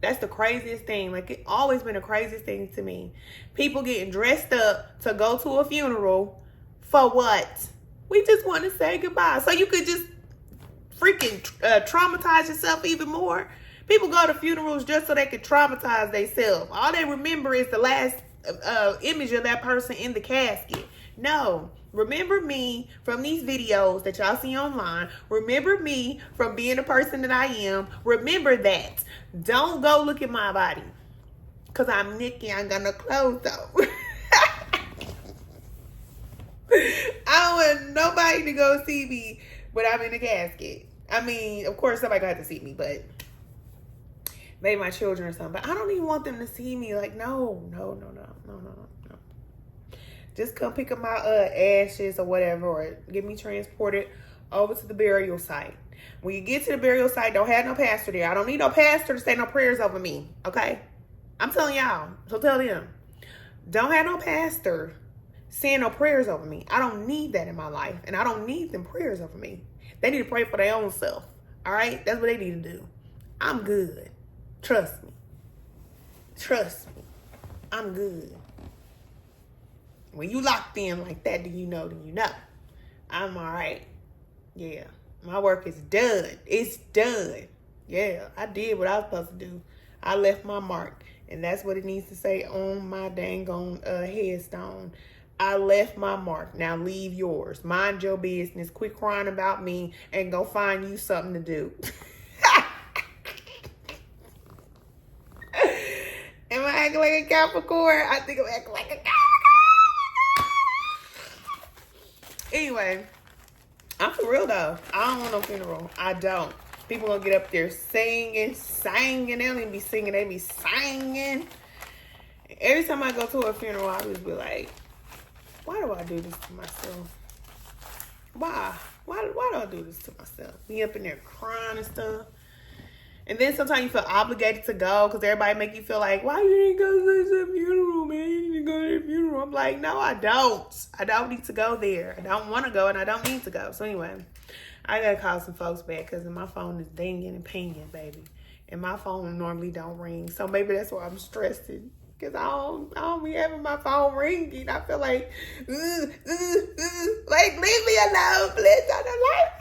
That's the craziest thing. Like, it always been the craziest thing to me. People getting dressed up to go to a funeral for what? We just want to say goodbye. So you could just freaking traumatize yourself even more. People go to funerals just so they can traumatize themselves. All they remember is the last image of that person in the casket. No. Remember me from these videos that y'all see online. Remember me from being the person that I am. Remember that. Don't go look at my body. Because I'm Nikki. I got no clothes though. I don't want nobody to go see me when I'm in the casket. I mean, of course, somebody gonna have to see me, but maybe my children or something. But I don't even want them to see me. Like, no. Just come pick up my ashes or whatever, or get me transported over to the burial site. When you get to the burial site, don't have no pastor there. I don't need no pastor to say no prayers over me, okay? I'm telling y'all, so tell them. Don't have no pastor saying no prayers over me. I don't need that in my life, and I don't need them prayers over me. They need to pray for their own self, all right? That's what they need to do. I'm good. Trust me. Trust me. I'm good. When you locked in like that, then you know. I'm all right. Yeah. My work is done. It's done. Yeah. I did what I was supposed to do. I left my mark. And that's what it needs to say on my dang on headstone. I left my mark. Now leave yours. Mind your business. Quit crying about me and go find you something to do. Am I acting like a Capricorn? I think I'm acting like a Capricorn. Anyway, I'm for real though. I don't want no funeral. I don't. People gonna get up there singing. They don't even be singing, they be singing. Every time I go to a funeral, I just be like, why do I do this to myself? Why do I do this to myself? Be up in there crying and stuff. And then sometimes you feel obligated to go because everybody make you feel like, why you didn't go to the funeral, man? You didn't go to the funeral. I'm like, no, I don't. I don't need to go there. I don't want to go and I don't need to go. So anyway, I got to call some folks back because my phone is dinging and pinging, baby. And my phone normally don't ring. So maybe that's why I'm stressed. Because I don't be having my phone ringing. I feel like, like, leave me alone, please. I don't like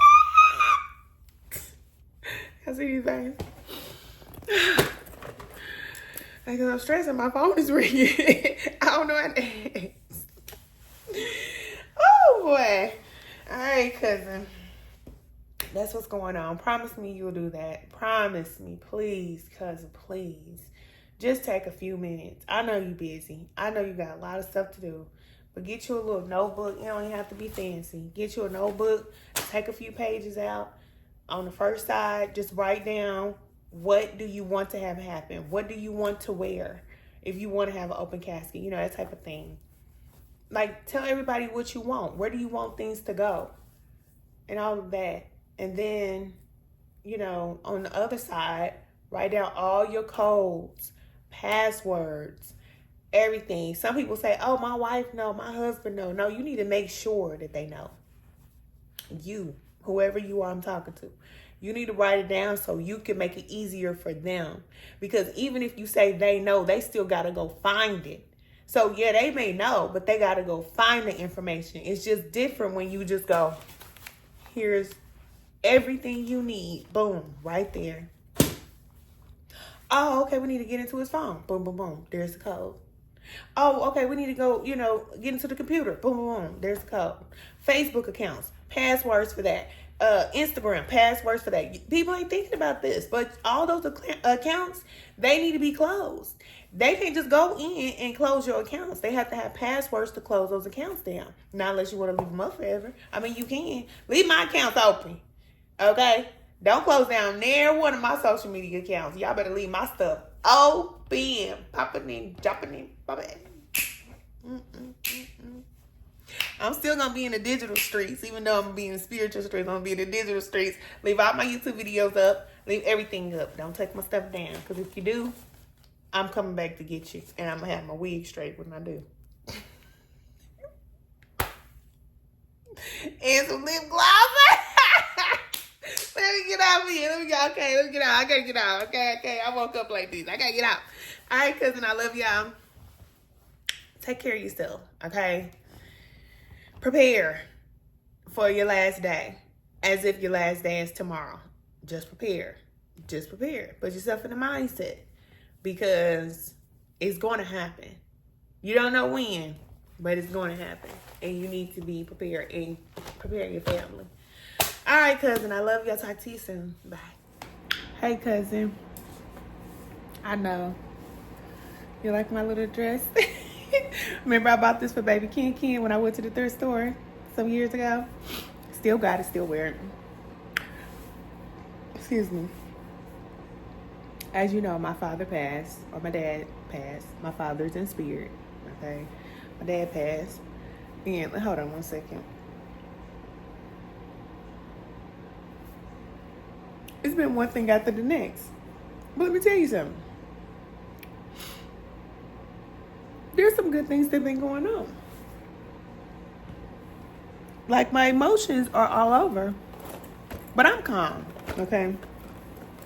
I see these things. Because I'm stressing, my phone is ringing. I don't know what it is. Oh, boy. All right, cousin. That's what's going on. Promise me you'll do that. Promise me, please, cousin, please. Just take a few minutes. I know you're busy. I know you got a lot of stuff to do. But get you a little notebook. You don't even have to be fancy. Get you a notebook. Take a few pages out. On the first side, just write down, what do you want to have happen? What do you want to wear? If you want to have an open casket, you know, that type of thing. Like, tell everybody what you want. Where do you want things to go? And all of that. And then, you know, on the other side, write down all your codes, passwords, everything. Some people say, oh, my wife know, my husband know. No, you need to make sure that they know. You, whoever you are I'm talking to, you need to write it down so you can make it easier for them. Because even if you say they know, they still got to go find it. So, yeah, they may know, but they got to go find the information. It's just different when you just go, here's everything you need. Boom, right there. Oh, okay, we need to get into his phone. Boom, boom, boom. There's the code. Oh, okay, we need to go, you know, get into the computer. Boom, boom, boom. There's the code. Facebook accounts, passwords for that. Instagram, passwords for that. People ain't thinking about this, but all those accounts, they need to be closed. They can't just go in and close your accounts. They have to have passwords to close those accounts down. Not unless you want to leave them up forever. I mean, you can. Leave my accounts open. Okay? Don't close down near one of my social media accounts. Y'all better leave my stuff open. Popping in, jumping in, popping in. I'm still going to be in the digital streets. Even though I'm going to be in the spiritual streets, I'm going to be in the digital streets. Leave all my YouTube videos up. Leave everything up. Don't take my stuff down. Because if you do, I'm coming back to get you. And I'm going to have my wig straight when I do. And some lip gloss. Let me get out of here. Let me get, okay, let me get out. I gotta get out. Okay. I woke up like this. I gotta get out. All right, cousin, I love y'all. Take care of yourself, okay? Prepare for your last day as if your last day is tomorrow. Just prepare. Just prepare. Put yourself in the mindset because it's going to happen. You don't know when, but it's going to happen. And you need to be prepared and prepare your family. All right, cousin. I love you. I'll talk to you soon. Bye. Hey, cousin. I know. You like my little dress? Remember I bought this for baby Ken when I went to the thrift store some years ago? Still got it. Still wear it. Excuse me. As you know, my father passed, or my dad passed. My father's in spirit, okay? My dad passed. And hold on one second. It's been one thing after the next. But let me tell you something. There's some good things that have been going on. Like my emotions are all over. But I'm calm, okay?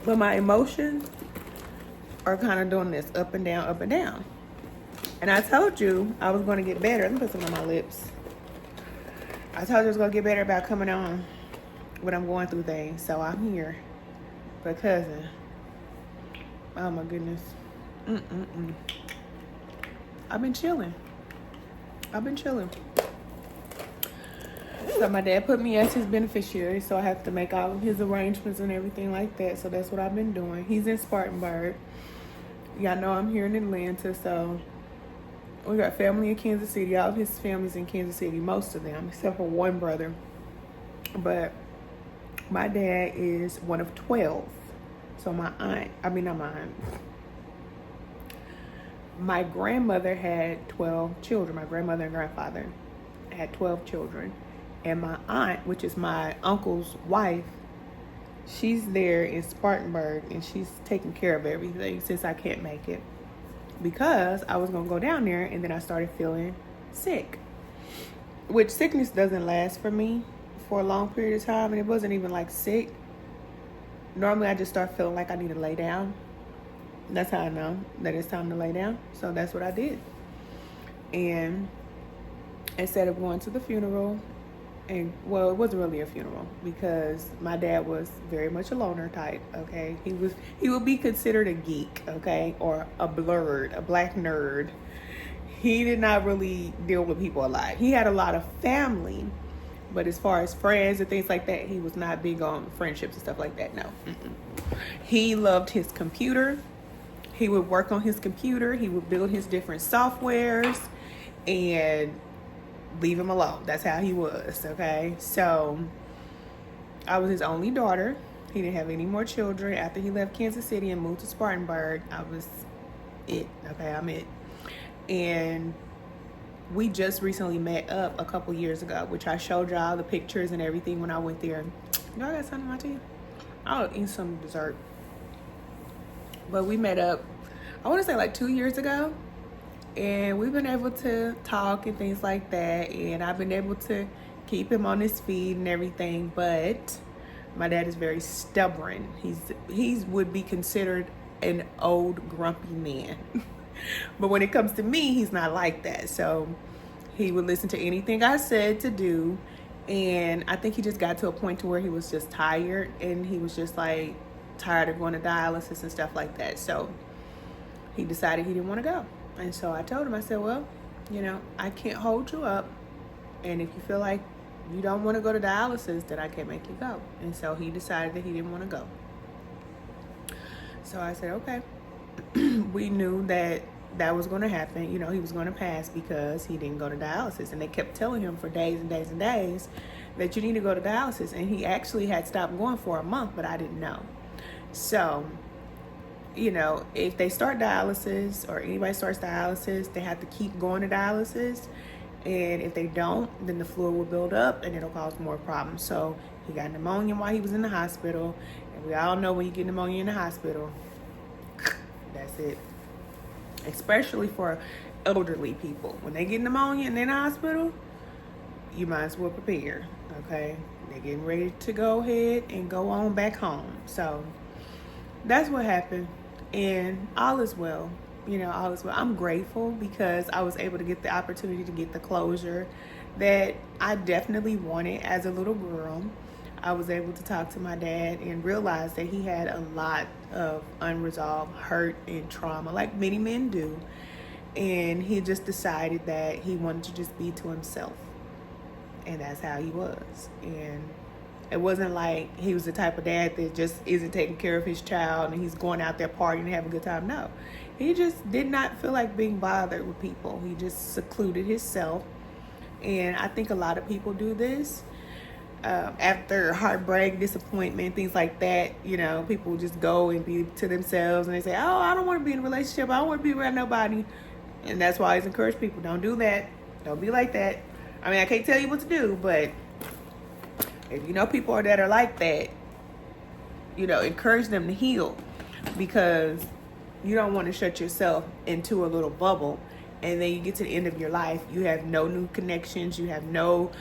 But my emotions are kind of doing this up and down, up and down. And I told you I was going to get better. Let me put some on my lips. I told you I was going to get better about coming on when I'm going through things. So I'm here. But cousin, oh my goodness. I've been chilling. So my dad put me as his beneficiary, so I have to make all of his arrangements and everything like that. So that's what I've been doing. He's in Spartanburg. Y'all know I'm here in Atlanta, so we got family in Kansas City. All of his family's in Kansas City, most of them, except for one brother. But my dad is one of 12. So my grandmother had 12 children. My grandmother and grandfather had 12 children. And my aunt, which is my uncle's wife, she's there in Spartanburg, and she's taking care of everything since I can't make it. Because I was going to go down there, and then I started feeling sick. Which sickness doesn't last for me for a long period of time, and it wasn't even like sick. Normally, I just start feeling like I need to lay down. That's how I know that it's time to lay down. So that's what I did. And instead of going to the funeral, and well, it wasn't really a funeral because my dad was very much a loner type, okay? He would be considered a geek, okay? Or a blurred, a black nerd. He did not really deal with people a lot. He had a lot of family, but as far as friends and things like that, he was not big on friendships and stuff like that, no. He loved his computer. He would work on his computer. He would build his different softwares and leave him alone. That's how he was, okay? So I was his only daughter. He didn't have any more children. After he left Kansas City and moved to Spartanburg, I was it, okay? I'm it. And we just recently met up a couple years ago, which I showed y'all the pictures and everything when I went there. Y'all got something in my teeth? I'll eat some dessert. But we met up, I want to say like 2 years ago. And we've been able to talk and things like that. And I've been able to keep him on his feet and everything. But my dad is very stubborn. He would be considered an old, grumpy man. But when it comes to me, he's not like that. So he would listen to anything I said to do. And I think he just got to a point to where he was just tired. And he was just like tired of going to dialysis and stuff like that. So he decided he didn't want to go. And so I told him, I said, well, you know, I can't hold you up. And if you feel like you don't want to go to dialysis, then I can't make you go. And so he decided that he didn't want to go. So I said, okay. We knew that was going to happen. You know, he was going to pass because he didn't go to dialysis. And they kept telling him for days and days and days that you need to go to dialysis. And he actually had stopped going for a month, but I didn't know. So, you know, if they start dialysis or anybody starts dialysis, they have to keep going to dialysis. And if they don't, then the fluid will build up and it'll cause more problems. So he got pneumonia while he was in the hospital. And we all know when you get pneumonia in the hospital, that's it. Especially for elderly people. When they get pneumonia and they're in the hospital, you might as well prepare, okay? they're getting ready to go ahead and go on back home. So that's what happened, and all is well. All is well. I'm grateful because I was able to get the opportunity to get the closure that I definitely wanted as a little girl. I was able to talk to my dad and realize that he had a lot of unresolved hurt and trauma, like many men do. And he just decided that he wanted to just be to himself. And that's how he was. And it wasn't like he was the type of dad that just isn't taking care of his child and he's going out there partying and having a good time. No. He just did not feel like being bothered with people. He just secluded himself. And I think a lot of people do this. After heartbreak, disappointment, things like that, people just go and be to themselves and they say, oh, I don't want to be in a relationship. I don't want to be around nobody. And that's why I always encourage people, don't do that. Don't be like that. I mean, I can't tell you what to do, but if you know people that are like that, encourage them to heal, because you don't want to shut yourself into a little bubble. And then you get to the end of your life, you have no new connections, you have no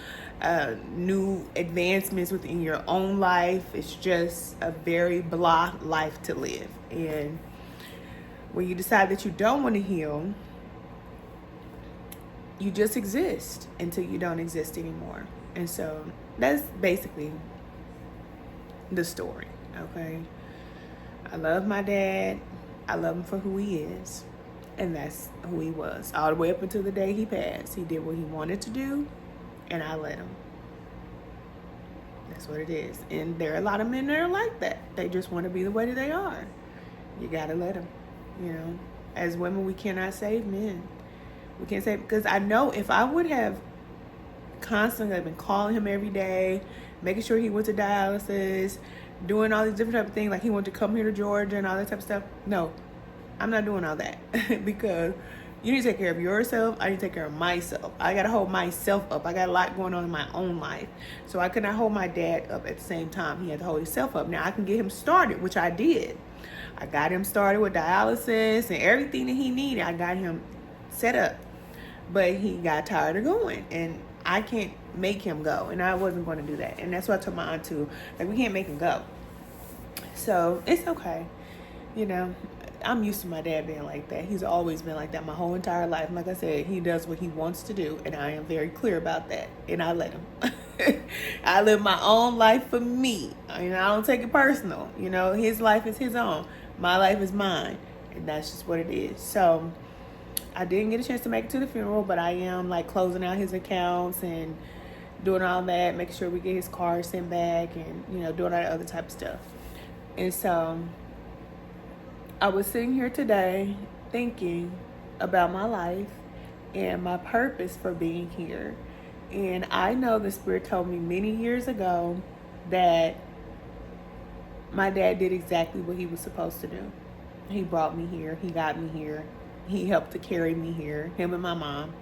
new advancements within your own life. It's just a very blah life to live. And when you decide that you don't want to heal, you just exist until you don't exist anymore. And so that's basically the story, okay? I love my dad. I love him for who he is. And that's who he was. All the way up until the day he passed. He did what he wanted to do, and I let him. That's what it is. And there are a lot of men that are like that. They just want to be the way that they are. You got to let them. As women, we cannot save men. We can't save, because I know if I would have constantly been calling him every day, making sure he went to dialysis, doing all these different type of things, like he wanted to come here to Georgia and all that type of stuff. No, I'm not doing all that because you need to take care of yourself. I need to take care of myself. I got to hold myself up. I got a lot going on in my own life. So I could not hold my dad up at the same time. He had to hold himself up. Now I can get him started, which I did. I got him started with dialysis and everything that he needed. I got him set up. But he got tired of going. And I can't make him go. And I wasn't going to do that. And that's what I told my aunt too. Like, we can't make him go. So it's okay. I'm used to my dad being like that. He's always been like that my whole entire life. Like I said, he does what he wants to do, and I am very clear about that. And I let him. I live my own life for me. I don't take it personal. His life is his own. My life is mine, and that's just what it is. So I didn't get a chance to make it to the funeral, but I am like closing out his accounts and doing all that, making sure we get his car sent back, and doing all that other type of stuff. And so I was sitting here today thinking about my life and my purpose for being here. And I know the Spirit told me many years ago that my dad did exactly what he was supposed to do. He brought me here. He got me here. He helped to carry me here, him and my mom.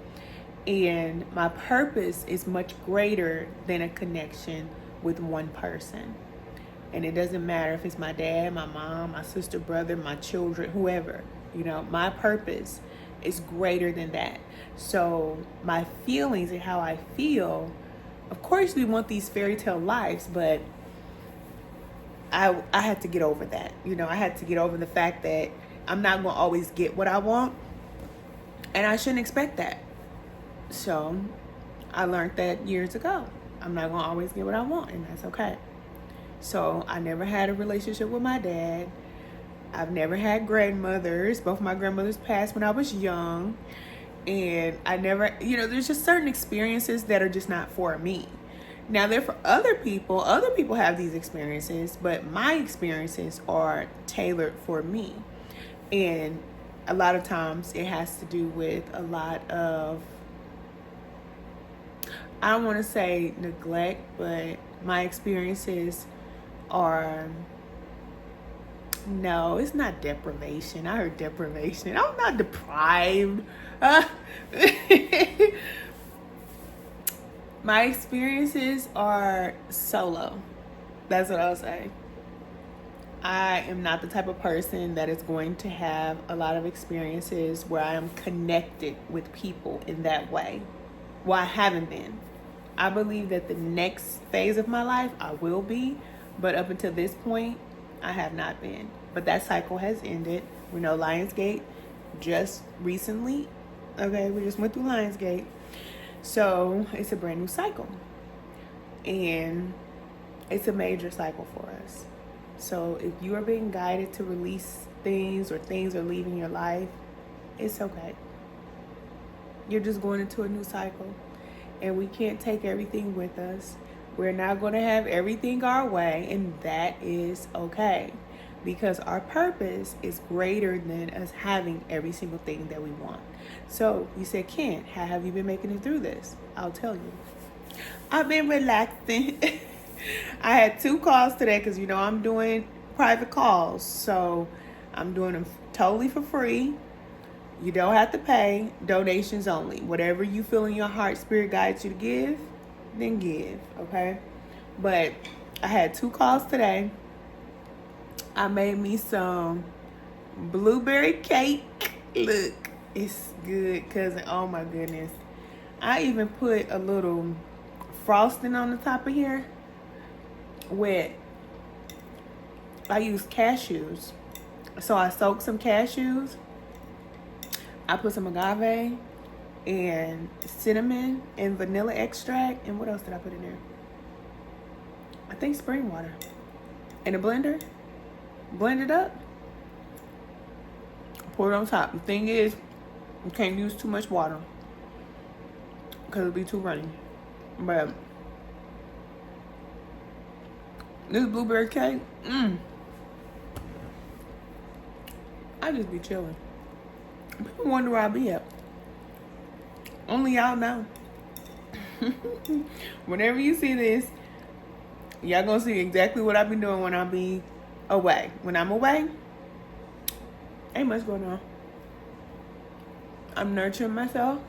And my purpose is much greater than a connection with one person. And it doesn't matter if it's my dad, my mom, my sister, brother, my children, whoever. My purpose is greater than that. So my feelings and how I feel, of course we want these fairy tale lives, but I had to get over that. I had to get over the fact that I'm not going to always get what I want. And I shouldn't expect that. So I learned that years ago. I'm not going to always get what I want, and that's okay. So I never had a relationship with my dad. I've never had grandmothers. Both my grandmothers passed when I was young. And I never, there's just certain experiences that are just not for me. Now, they're for other people. Other people have these experiences, but my experiences are tailored for me. And a lot of times it has to do with a lot of, I don't want to say neglect, but my experiences are, no, it's not deprivation. I heard deprivation. I'm not deprived. My experiences are solo. That's what I'll say. I am not the type of person that is going to have a lot of experiences where I am connected with people in that way. Well, I haven't been. I believe that the next phase of my life I will be, but up until this point, I have not been. But that cycle has ended. We know Lionsgate just recently. Okay, we just went through Lionsgate. So it's a brand new cycle. And it's a major cycle for us. So if you are being guided to release things or things are leaving your life, it's okay. You're just going into a new cycle. And we can't take everything with us. We're not going to have everything our way, and that is okay. Because our purpose is greater than us having every single thing that we want. So you said, Ken, how have you been making it through this? I'll tell you. I've been relaxing. I had 2 calls today because, you know, I'm doing private calls. So I'm doing them totally for free. You don't have to pay. Donations only. Whatever you feel in your heart, spirit guides you to give, then give. Okay? But I had 2 calls today. I made me some blueberry cake. Look, it's good, cousin. Oh my goodness. I even put a little frosting on the top of here with, I used cashews. So I soaked some cashews. I put some agave and cinnamon and vanilla extract. And what else did I put in there? I think spring water. In a blender. Blend it up. Pour it on top. The thing is, you can't use too much water because it'll be too runny. But this blueberry cake, I just be chilling. People wonder where I be at. Only y'all know. Whenever you see this, y'all gonna see exactly what I be doing when I be away. When I'm away, ain't much going on. I'm nurturing myself.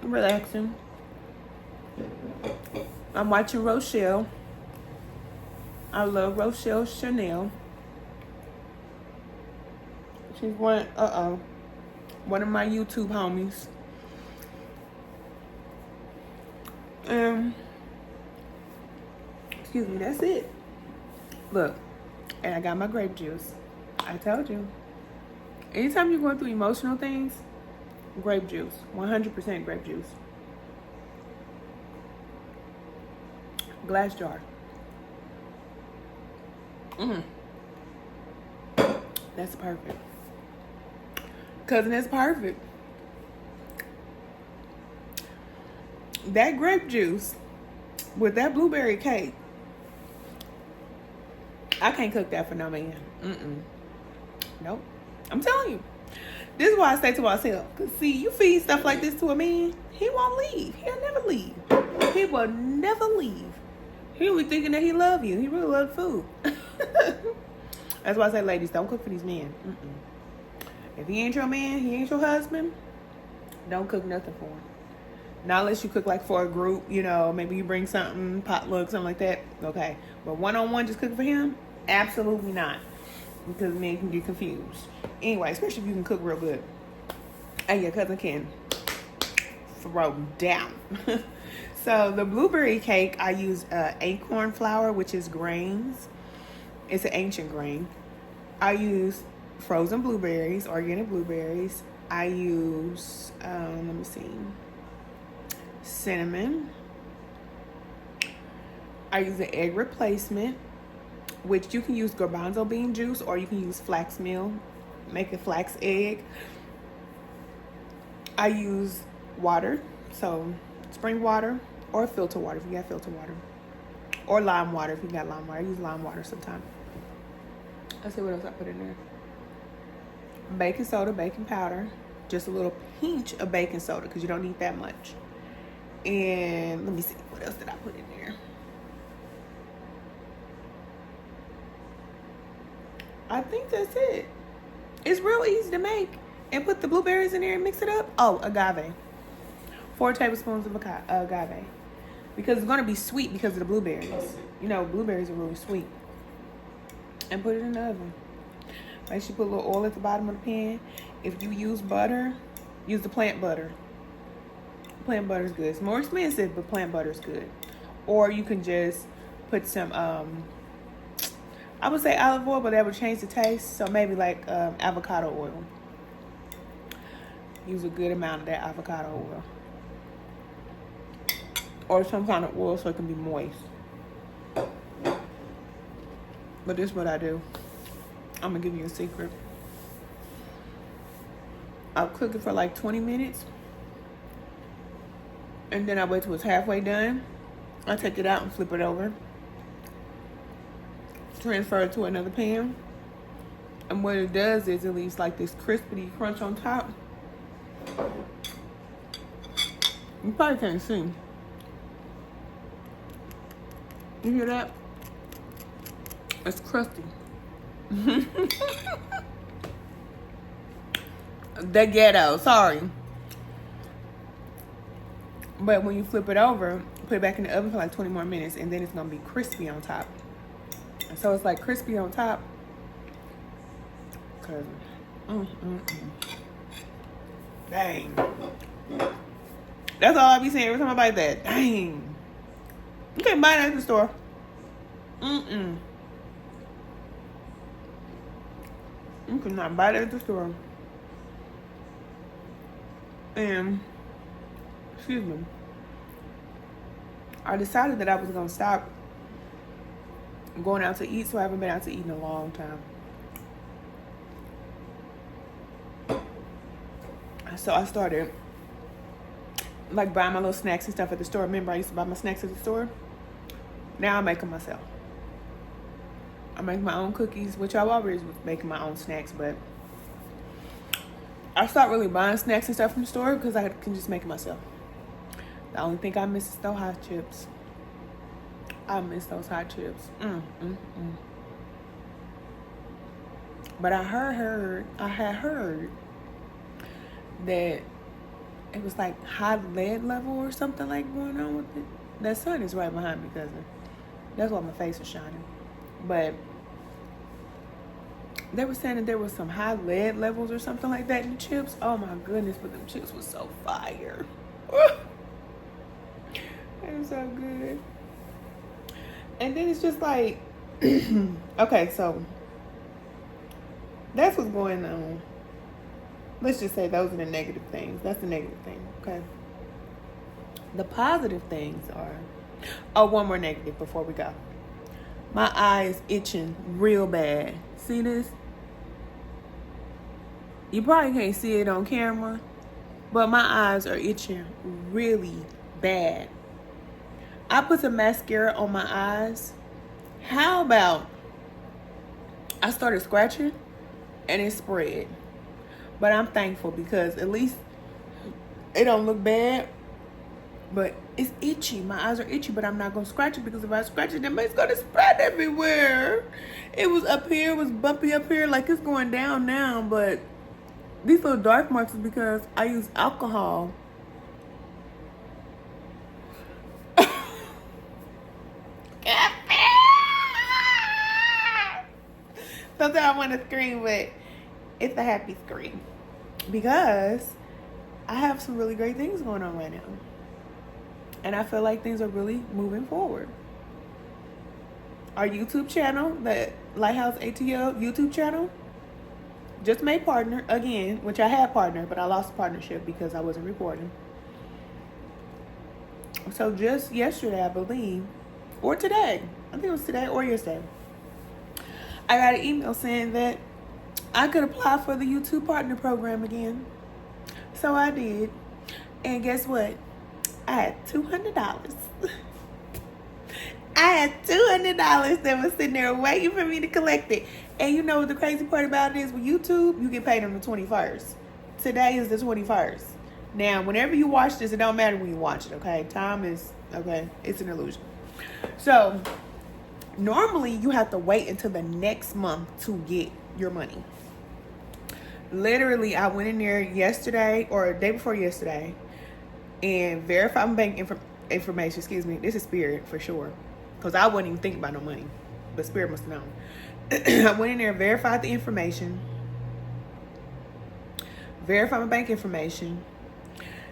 I'm relaxing. I'm watching Rochelle. I love Rochelle Chanel. She's one of my YouTube homies. Excuse me, that's it. Look, and I got my grape juice. I told you. Anytime you're going through emotional things, grape juice. 100% grape juice. Glass jar. That's perfect. Cousin, that's perfect. That grape juice with that blueberry cake, I can't cook that for no man. Nope. I'm telling you. This is why I say to myself, because see, you feed stuff like this to a man, he won't leave. He'll never leave. He will never leave. He'll be thinking that he love you. He really love food. That's why I say, ladies, don't cook for these men. If he ain't your man, he ain't your husband, don't cook nothing for him. Not unless you cook like for a group, you know, maybe you bring something, potluck, something like that. Okay. But one-on-one, just cooking for him? Absolutely not. Because men can get confused. Anyway, especially if you can cook real good. And your cousin can throw down. So the blueberry cake, I use acorn flour, which is grains. It's an ancient grain. I use frozen blueberries, organic blueberries. I use, let me see, cinnamon. I use an egg replacement, which you can use garbanzo bean juice or you can use flax meal. Make a flax egg. I use water, so spring water or filter water if you got filter water. Or lime water if you got lime water. I use lime water sometimes. Let's see what else I put in there. Baking soda, baking powder. Just a little pinch of baking soda because you don't need that much. And let me see, what else did I put in there? I think that's it. It's real easy to make. And put the blueberries in there and mix it up. Oh, agave. 4 tablespoons of agave. Because it's going to be sweet because of the blueberries. You know, blueberries are really sweet. And put it in the oven. Make sure you put a little oil at the bottom of the pan. If you use butter, use the plant butter. Plant butter is good. It's more expensive, but plant butter is good. Or you can just put some, I would say olive oil, but that would change the taste. So maybe like avocado oil. Use a good amount of that avocado oil. Or some kind of oil so it can be moist. But this is what I do. I'm going to give you a secret. I'll cook it for like 20 minutes. And then I wait till it's halfway done. I take it out and flip it over. Transfer it to another pan. And what it does is it leaves like this crispy crunch on top. You probably can't see. You hear that? It's crusty. The ghetto, sorry. But when you flip it over, put it back in the oven for like 20 more minutes, and then it's gonna be crispy on top. So it's like crispy on top. Cause, dang. That's all I be saying every time I buy that. Dang. You can't buy that at the store. You cannot buy that at the store. And, excuse me, I decided that I was going to stop going out to eat, so I haven't been out to eat in a long time. So I started like buying my little snacks and stuff at the store. Remember, I used to buy my snacks at the store? Now I make them myself. I make my own cookies, which I always was making my own snacks, but I stopped really buying snacks and stuff from the store because I can just make it myself. The only thing I miss is those hot chips. I miss those hot chips. But I had heard that it was like high lead level or something like going on with it. That sun is right behind me, cousin. That's why my face is shining. But they were saying that there was some high lead levels or something like that in the chips. Oh my goodness, but them chips was so fire. They were so good. And then it's just like, okay, so that's what's going on. Let's just say those are the negative things. That's the negative thing, okay? The positive things are, oh, one more negative before we go. My eye is itching real bad. See this? You probably can't see it on camera, but my eyes are itching really bad. I put some mascara on my eyes. How about I started scratching and it spread? But I'm thankful because at least it don't look bad. But it's itchy. My eyes are itchy, but I'm not going to scratch it because if I scratch it, then it's going to spread everywhere. It was up here. It was bumpy up here like it's going down now. But these little dark marks is because I use alcohol. Sometimes I want to scream, but it's a happy scream. Because I have some really great things going on right now. And I feel like things are really moving forward. Our YouTube channel, the Lighthouse ATL YouTube channel, just made partner again, which I had partner, but I lost partnership because I wasn't recording. So just yesterday, I believe, or today, I think it was today or yesterday, I got an email saying that I could apply for the YouTube partner program again. So I did. And guess what? I had $200. I had $200 that was sitting there waiting for me to collect it. And you know what the crazy part about it is? With YouTube, you get paid on the 21st. Today is the 21st. Now, whenever you watch this, it don't matter when you watch it, okay? Time is, okay, it's an illusion. So, normally you have to wait until the next month to get your money. Literally, I went in there yesterday or the day before yesterday and verified my bank information. Excuse me. This is Spirit for sure. Because I wasn't even thinking about no money. But Spirit must have known. I went in there and verified the information. Verified my bank information.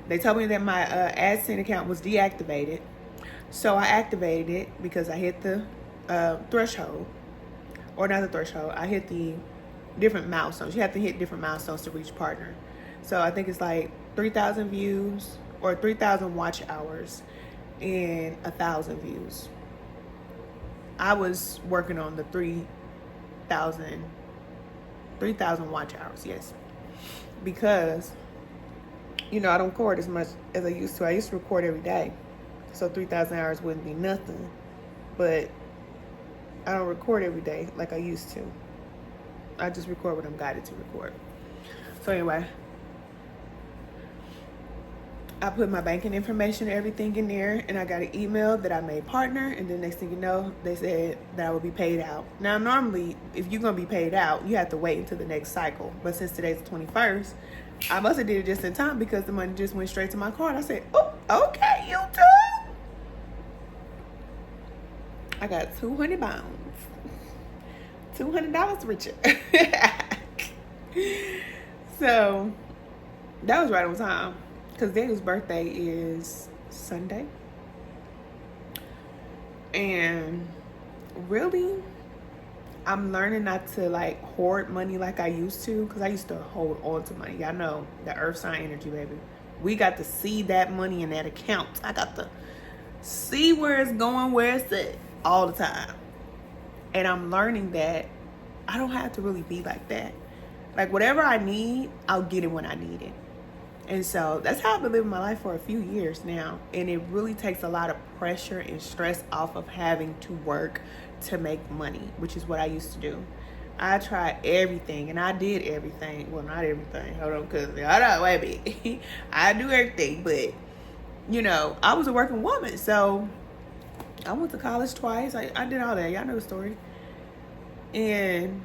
They told me that my AdSense account was deactivated. So I activated it because I hit the threshold. Or not the threshold. I hit the different milestones. You have to hit different milestones to reach partner. So I think it's like 3,000 views or 3,000 watch hours and 1,000 views. I was working on the 3,000 watch hours, yes. Because, you know, I don't record as much as I used to. I used to record every day. So 3,000 hours wouldn't be nothing. But I don't record every day like I used to. I just record what I'm guided to record. So anyway, I put my banking information and everything in there, and I got an email that I made partner, and then next thing you know, they said that I would be paid out. Now, normally, if you're going to be paid out, you have to wait until the next cycle. But since today's the 21st, I must have did it just in time because the money just went straight to my card. I said, oh, okay, YouTube. I got 200 pounds. $200 richer. So, that was right on time. Because Daniel's birthday is Sunday. And really, I'm learning not to like hoard money like I used to. Because I used to hold on to money. Y'all know the earth sign energy, baby. We got to see that money in that account. I got to see where it's going, where it's at all the time. And I'm learning that I don't have to really be like that. Like whatever I need, I'll get it when I need it. And so that's how I've been living my life for a few years now. And it really takes a lot of pressure and stress off of having to work to make money, which is what I used to do. I tried everything and I did everything. Well, not everything. Hold on, because hold on, wait a minute. I do everything, but you know, I was a working woman. So I went to college twice. I did all that. Y'all know the story. And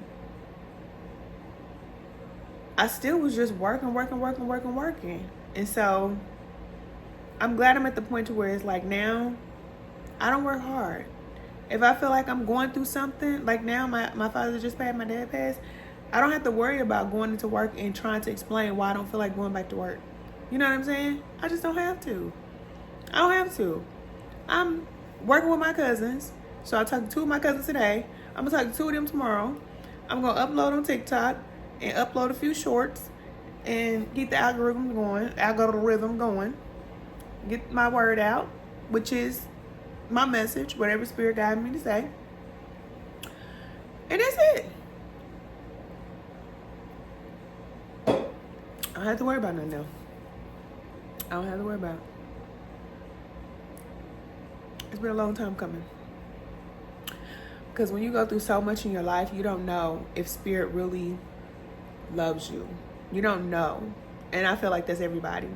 I still was just working. And so I'm glad I'm at the point to where it's like now I don't work hard. If I feel like I'm going through something, like now my father just passed, my dad passed, I don't have to worry about going into work and trying to explain why I don't feel like going back to work. You know what I'm saying? I just don't have to. I don't have to. I'm working with my cousins. So I talked to 2 of my cousins today. I'm going to talk to 2 of them tomorrow. I'm going to upload on TikTok and upload a few shorts and get the algorithm going. Get my word out, which is my message, whatever spirit guided me to say. And that's it. I don't have to worry about nothing else. I don't have to worry about it. It's been a long time coming. Because when you go through so much in your life, you don't know if spirit really loves you. You don't know. And I feel like that's everybody.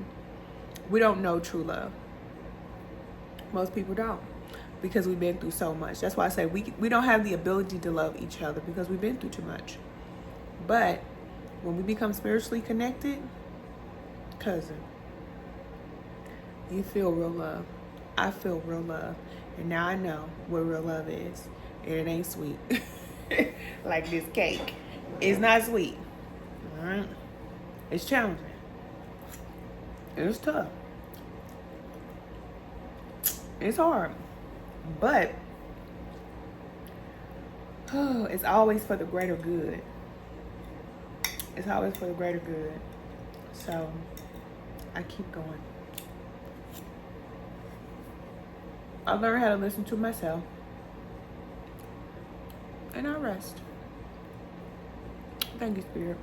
We don't know true love. Most people don't. Because we've been through so much. That's why I say we don't have the ability to love each other because we've been through too much. But when we become spiritually connected, cousin, you feel real love. I feel real love. And now I know what real love is. And it ain't sweet. Like this cake. It's not sweet. Alright? It's challenging. It's tough. It's hard. But it's always for the greater good. It's always for the greater good. So I keep going. I learned how to listen to myself. And I rest. Thank you, Spirit.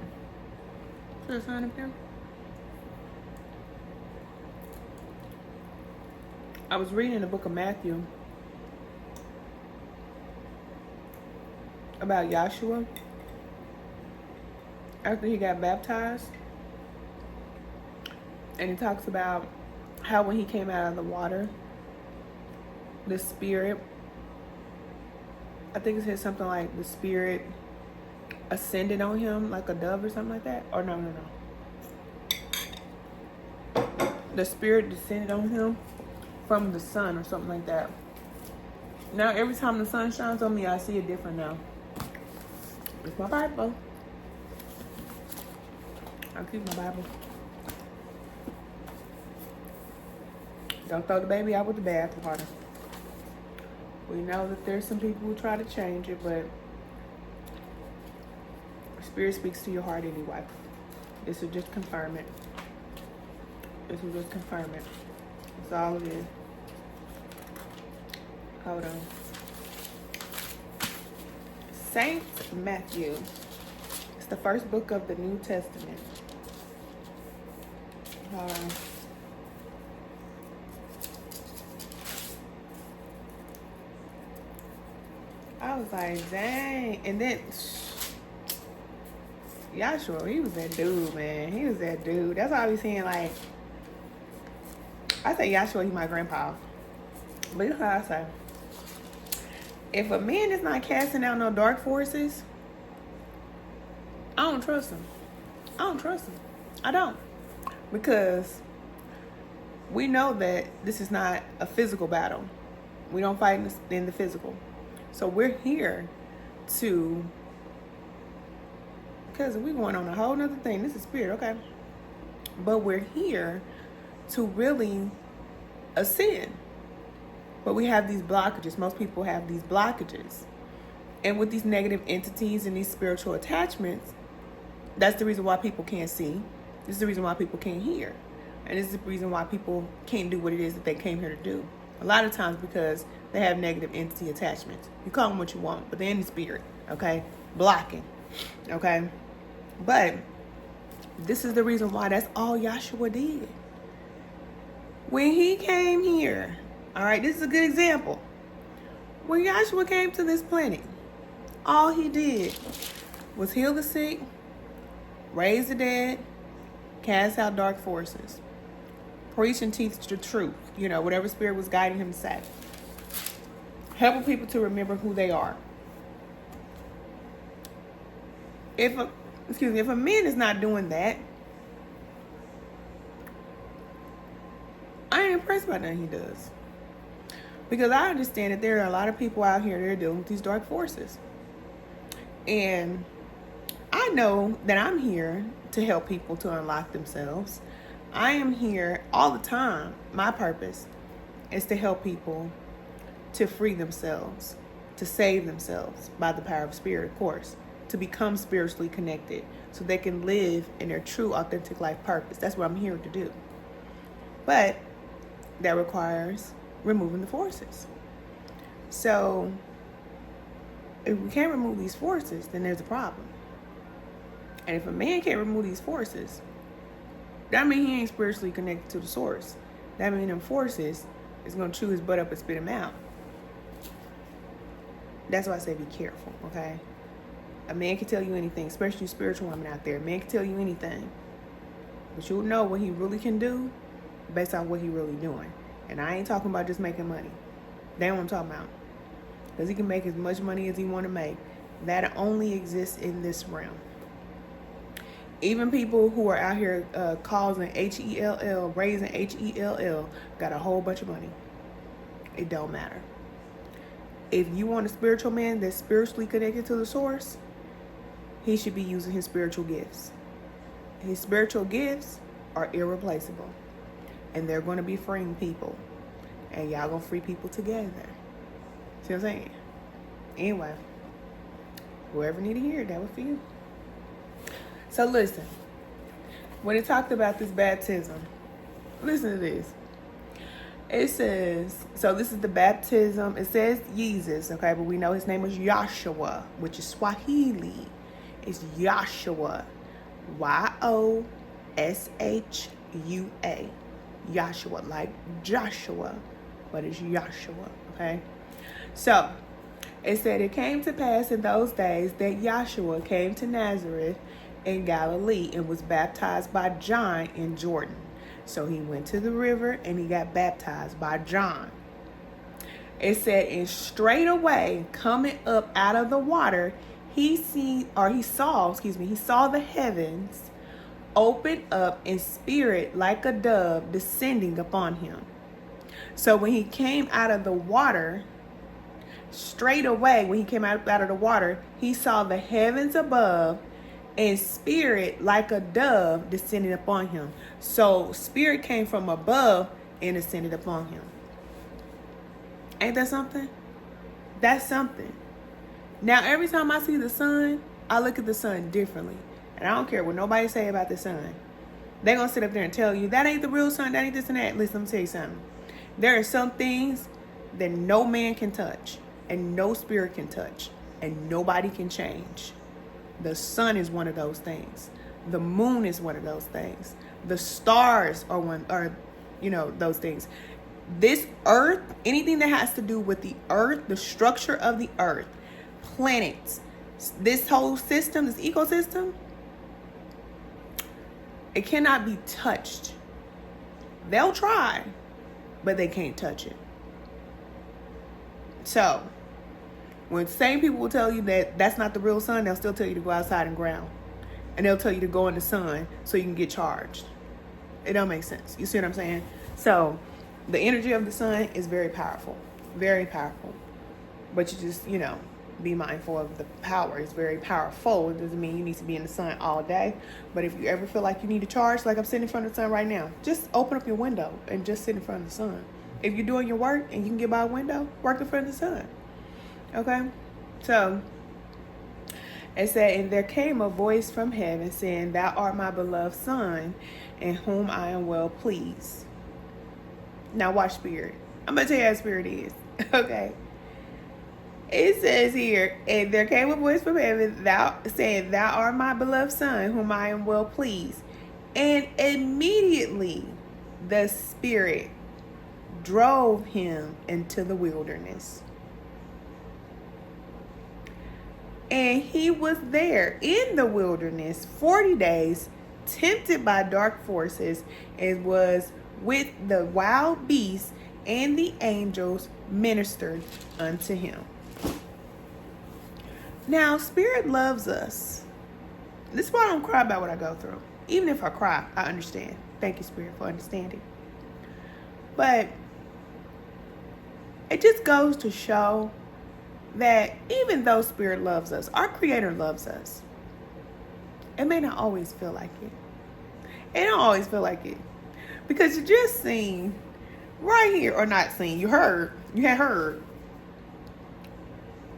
Is there a sign up here? I was reading the book of Matthew about Yahshua after he got baptized. And he talks about how when he came out of the water, the Spirit, I think it says something like the Spirit ascended on him like a dove or something like that. Or no. The Spirit descended on him from the sun or something like that. Now every time the sun shines on me, I see it different now. It's my Bible. I keep my Bible. Don't throw the baby out with the bathwater. We know that there's some people who try to change it, but Spirit speaks to your heart anyway. This will just confirm it. This will just confirm it. That's all it is. Hold on. Saint Matthew. It's the first book of the New Testament. Hold on. I was like, dang. And then Yahshua, he was that dude, man. He was that dude. That's why I be saying, like, I say Yahshua, he my grandpa. But you know how I say, if a man is not casting out no dark forces, I don't trust him. I don't trust him. I don't. Because we know that this is not a physical battle. We don't fight in the physical. So we're here to, because we're going on a whole nother thing. This is spirit, okay? But we're here to really ascend. But we have these blockages. Most people have these blockages. And with these negative entities and these spiritual attachments, that's the reason why people can't see. This is the reason why people can't hear. And this is the reason why people can't do what it is that they came here to do. A lot of times because they have negative entity attachments. You call them what you want, but they're in the spirit, okay? Blocking, okay? But this is the reason why that's all Yahshua did. When he came here, all right, this is a good example. When Yahshua came to this planet, all he did was heal the sick, raise the dead, cast out dark forces, preach and teach the truth, whatever spirit was guiding him to say. Helping people to remember who they are. If a man is not doing that, I ain't impressed by nothing he does. Because I understand that there are a lot of people out here that are dealing with these dark forces. And I know that I'm here to help people to unlock themselves. I am here all the time. My purpose is to help people to free themselves, to save themselves by the power of spirit, of course, to become spiritually connected so they can live in their true, authentic life purpose. That's what I'm here to do. But that requires removing the forces. So if we can't remove these forces, then there's a problem. And if a man can't remove these forces, that means he ain't spiritually connected to the source. That means them forces is going to chew his butt up and spit him out. That's why I say be careful, okay? A man can tell you anything, especially spiritual women out there. A man can tell you anything. But you'll know what he really can do based on what he really doing. And I ain't talking about just making money. They ain't what I'm talking about. Because he can make as much money as he want to make. That only exists in this realm. Even people who are out here causing H-E-L-L, raising H-E-L-L, got a whole bunch of money. It don't matter. If you want a spiritual man that's spiritually connected to the source, he should be using his spiritual gifts. His spiritual gifts are irreplaceable. And they're going to be freeing people. And y'all going to free people together. See what I'm saying? Anyway, whoever need to hear it, that was for you. So listen, when it talked about this baptism, listen to this. It says, so this is the baptism. It says Jesus, okay, but we know his name was Yahshua, which is Swahili. It's Yahshua. Y-O-S-H-U-A. Yahshua, like Joshua, but it's Yahshua, okay? So, it said it came to pass in those days that Yahshua came to Nazareth in Galilee and was baptized by John in Jordan. So he went to the river and he got baptized by John. It said, and straight away coming up out of the water, he saw the heavens open up in spirit like a dove descending upon him. So when he came out of the water, straight away when he came out of the water, he saw the heavens above and spirit like a dove descending upon him. So spirit came from above, and ascended upon him. Ain't that something? That's something. Now, every time I see the sun, I look at the sun differently. And I don't care what nobody say about the sun. They're going to sit up there and tell you, that ain't the real sun, that ain't this and that. Listen, let me tell you something. There are some things that no man can touch, and no spirit can touch, and nobody can change. The sun is one of those things. The moon is one of those things. The stars are those things. This earth, anything that has to do with the earth, the structure of the earth, planets, this whole system, this ecosystem, it cannot be touched. They'll try, but they can't touch it. So, when same people will tell you that that's not the real sun, they'll still tell you to go outside and ground. And they'll tell you to go in the sun so you can get charged. It don't make sense. You see what I'm saying? So, the energy of the sun is very powerful. Very powerful. But you just, be mindful of the power. It's very powerful. It doesn't mean you need to be in the sun all day. But if you ever feel like you need to charge, like I'm sitting in front of the sun right now, just open up your window and just sit in front of the sun. If you're doing your work and you can get by a window, work in front of the sun. Okay? So, it said, and there came a voice from heaven saying, thou art my beloved son, in whom I am well pleased. Now watch spirit. I'm going to tell you how spirit is. Okay? It says here, and there came a voice from heaven saying, thou art my beloved son, whom I am well pleased. And immediately the spirit drove him into the wilderness. And he was there in the wilderness 40 days, tempted by dark forces, and was with the wild beasts, and the angels ministered unto him. Now, spirit loves us. This is why I don't cry about what I go through. Even if I cry, I understand. Thank you, spirit, for understanding. But it just goes to show that even though spirit loves us, our creator loves us. It may not always feel like it. It don't always feel like it. Because you just seen right here, or not seen, you had heard.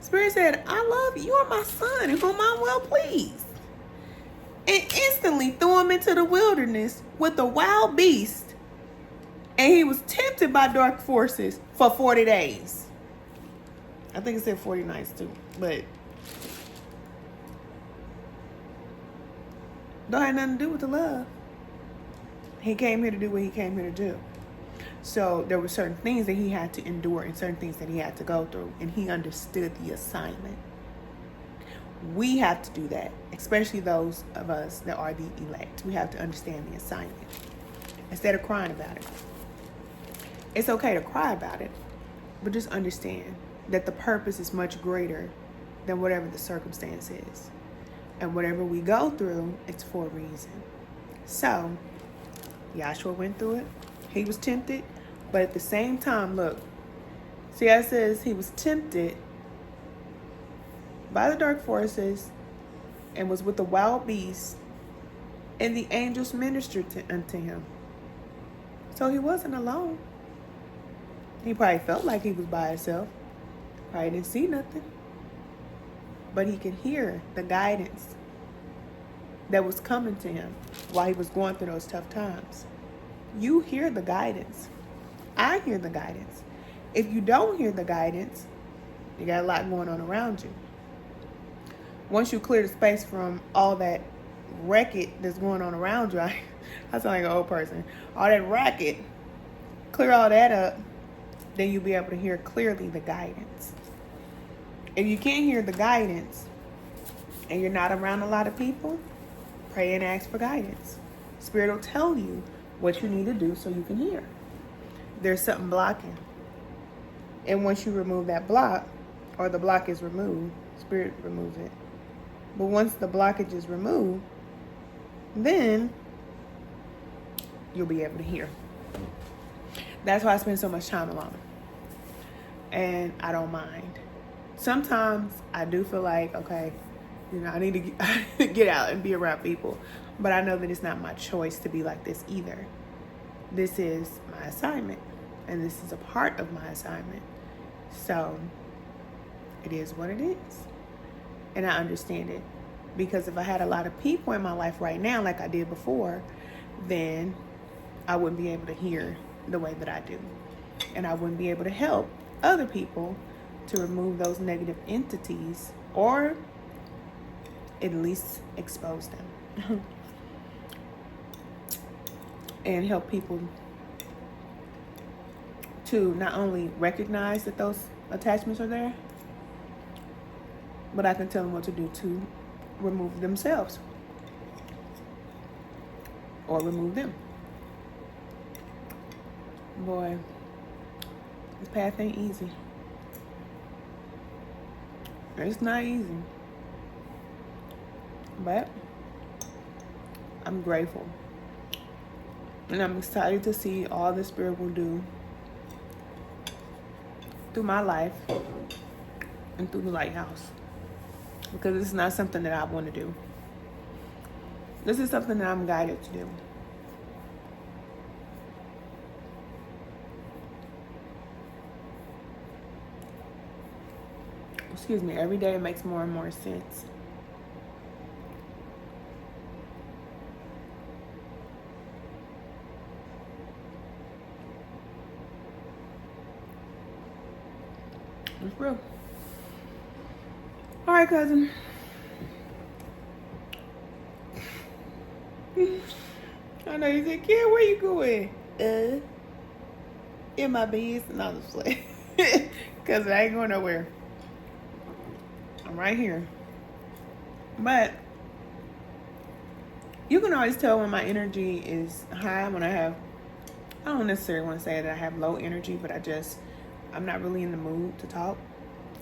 Spirit said, I love you. You are my son, in whom I'm well pleased. And instantly threw him into the wilderness with the wild beast. And he was tempted by dark forces for 40 days. I think it said 40 nights too, but don't have nothing to do with the love. He came here to do what he came here to do. So there were certain things that he had to endure and certain things that he had to go through, and he understood the assignment. We have to do that, especially those of us that are the elect. We have to understand the assignment instead of crying about it. It's okay to cry about it, but just understand that the purpose is much greater than whatever the circumstance is. And whatever we go through, it's for a reason. So, Yahshua went through it. He was tempted. But at the same time, look. See how it says he was tempted by the dark forces and was with the wild beasts, and the angels ministered unto him. So he wasn't alone. He probably felt like he was by himself. Probably didn't see nothing. But he could hear the guidance that was coming to him while he was going through those tough times. You hear the guidance. I hear the guidance. If you don't hear the guidance, you got a lot going on around you. Once you clear the space from all that racket that's going on around you, I sound like an old person. All that racket, clear all that up, then you'll be able to hear clearly the guidance. If you can't hear the guidance and you're not around a lot of people, pray and ask for guidance. Spirit will tell you what you need to do so you can hear. There's something blocking. And once you remove that block, or the block is removed, Spirit removes it. But once the blockage is removed, then you'll be able to hear. That's why I spend so much time alone. And I don't mind. Sometimes I do feel like, okay, I need to get out and be around people. But I know that it's not my choice to be like this either. this is my assignment, and this is a part of my assignment. So it is what it is. And I understand it. Because if I had a lot of people in my life right now, like I did before, then I wouldn't be able to hear the way that I do. And I wouldn't be able to help other people to remove those negative entities, or at least expose them. And help people to not only recognize that those attachments are there, but I can tell them what to do to remove themselves or remove them. Boy, this path ain't easy. It's not easy. But I'm grateful. And I'm excited to see all the Spirit will do through my life and through the lighthouse. Because this is not something that I want to do. This is something that I'm guided to do. Excuse me, every day it makes more and more sense. It's real. All right, cousin. I know you said, "Kid, where you going?" In my bed. And I'll just play. Because I ain't going nowhere. I'm right here. But you can always tell when my energy is high, when I don't necessarily want to say that I have low energy, but I'm not really in the mood to talk.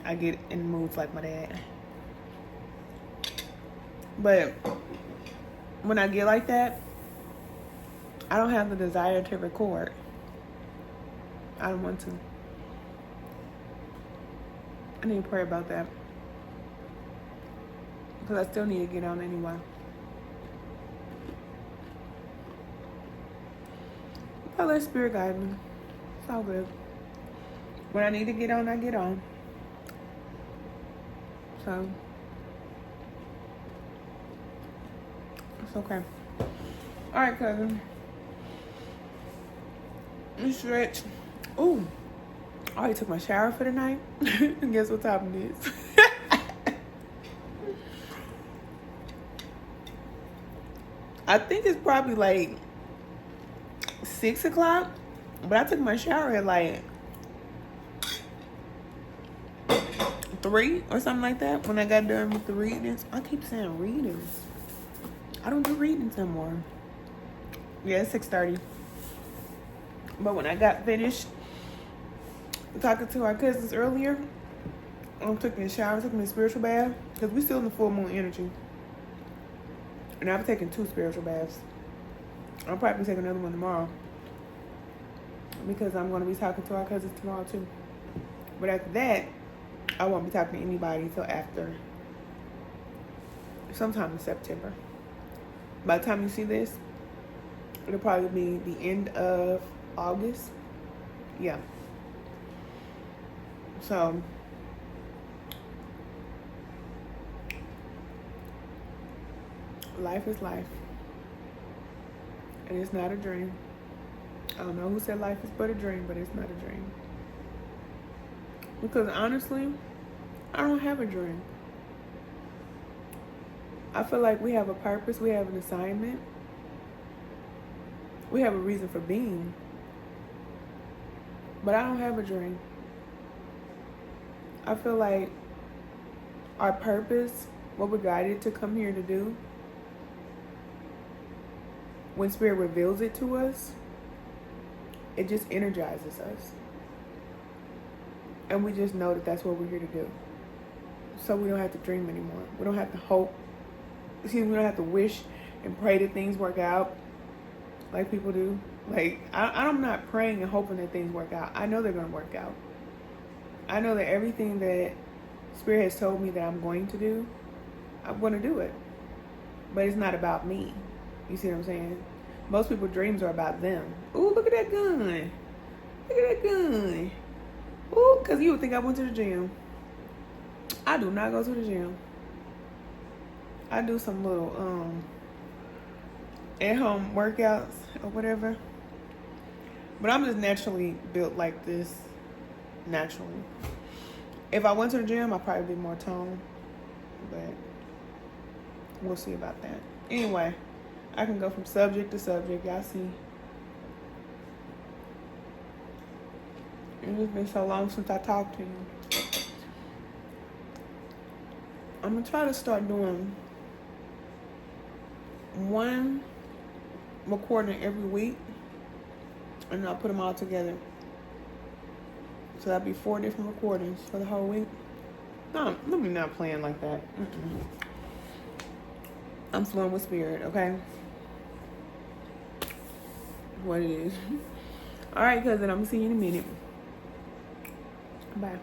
I get in the moods like my dad. But when I get like that, I don't have the desire to record. I don't want to. I need to pray about that. Because I still need to get on anyway. But let Spirit guide me. It's all good. When I need to get on, I get on. So it's okay. All right, cousin. Let me stretch. Ooh, I already took my shower for the night. Guess what time it is? I think it's probably like 6 o'clock, but I took my shower at like 3 or something like that when I got done with the readings. I keep saying readings. I don't do readings anymore. Yeah, it's 6:30. But when I got finished talking to our cousins earlier, I took me a shower, took me a spiritual bath, because we still in the full moon energy. And I've taken 2 spiritual baths. I'll probably take another one tomorrow, because I'm going to be talking to our cousins tomorrow too. But after that, I won't be talking to anybody until after sometime in September. By the time you see this, it'll probably be the end of August. Yeah. So life is life. And it's not a dream. I don't know who said life is but a dream, but it's not a dream. Because honestly, I don't have a dream. I feel like we have a purpose, we have an assignment, we have a reason for being. But I don't have a dream. I feel like our purpose, what we're guided to come here to do, when Spirit reveals it to us, it just energizes us. And we just know that that's what we're here to do. So we don't have to dream anymore. We don't have to hope. We don't have to wish and pray that things work out like people do. Like, I'm not praying and hoping that things work out. I know they're going to work out. I know that everything that Spirit has told me that I'm going to do, I'm going to do it. But it's not about me. You see what I'm saying? Most people's dreams are about them. Ooh, look at that gun. Look at that gun. Ooh, because you would think I went to the gym. I do not go to the gym. I do some little at-home workouts or whatever. But I'm just naturally built like this. Naturally. If I went to the gym, I'd probably be more toned. But we'll see about that. Anyway, I can go from subject to subject. Y'all see. It's been so long since I talked to you. I'm going to try to start doing one recording every week. And I'll put them all together. So that'll be 4 different recordings for the whole week. No, let me not playing like that. I'm flowing with spirit, okay? What it is. All right, cousin, I'm going to see you in a minute. Bye.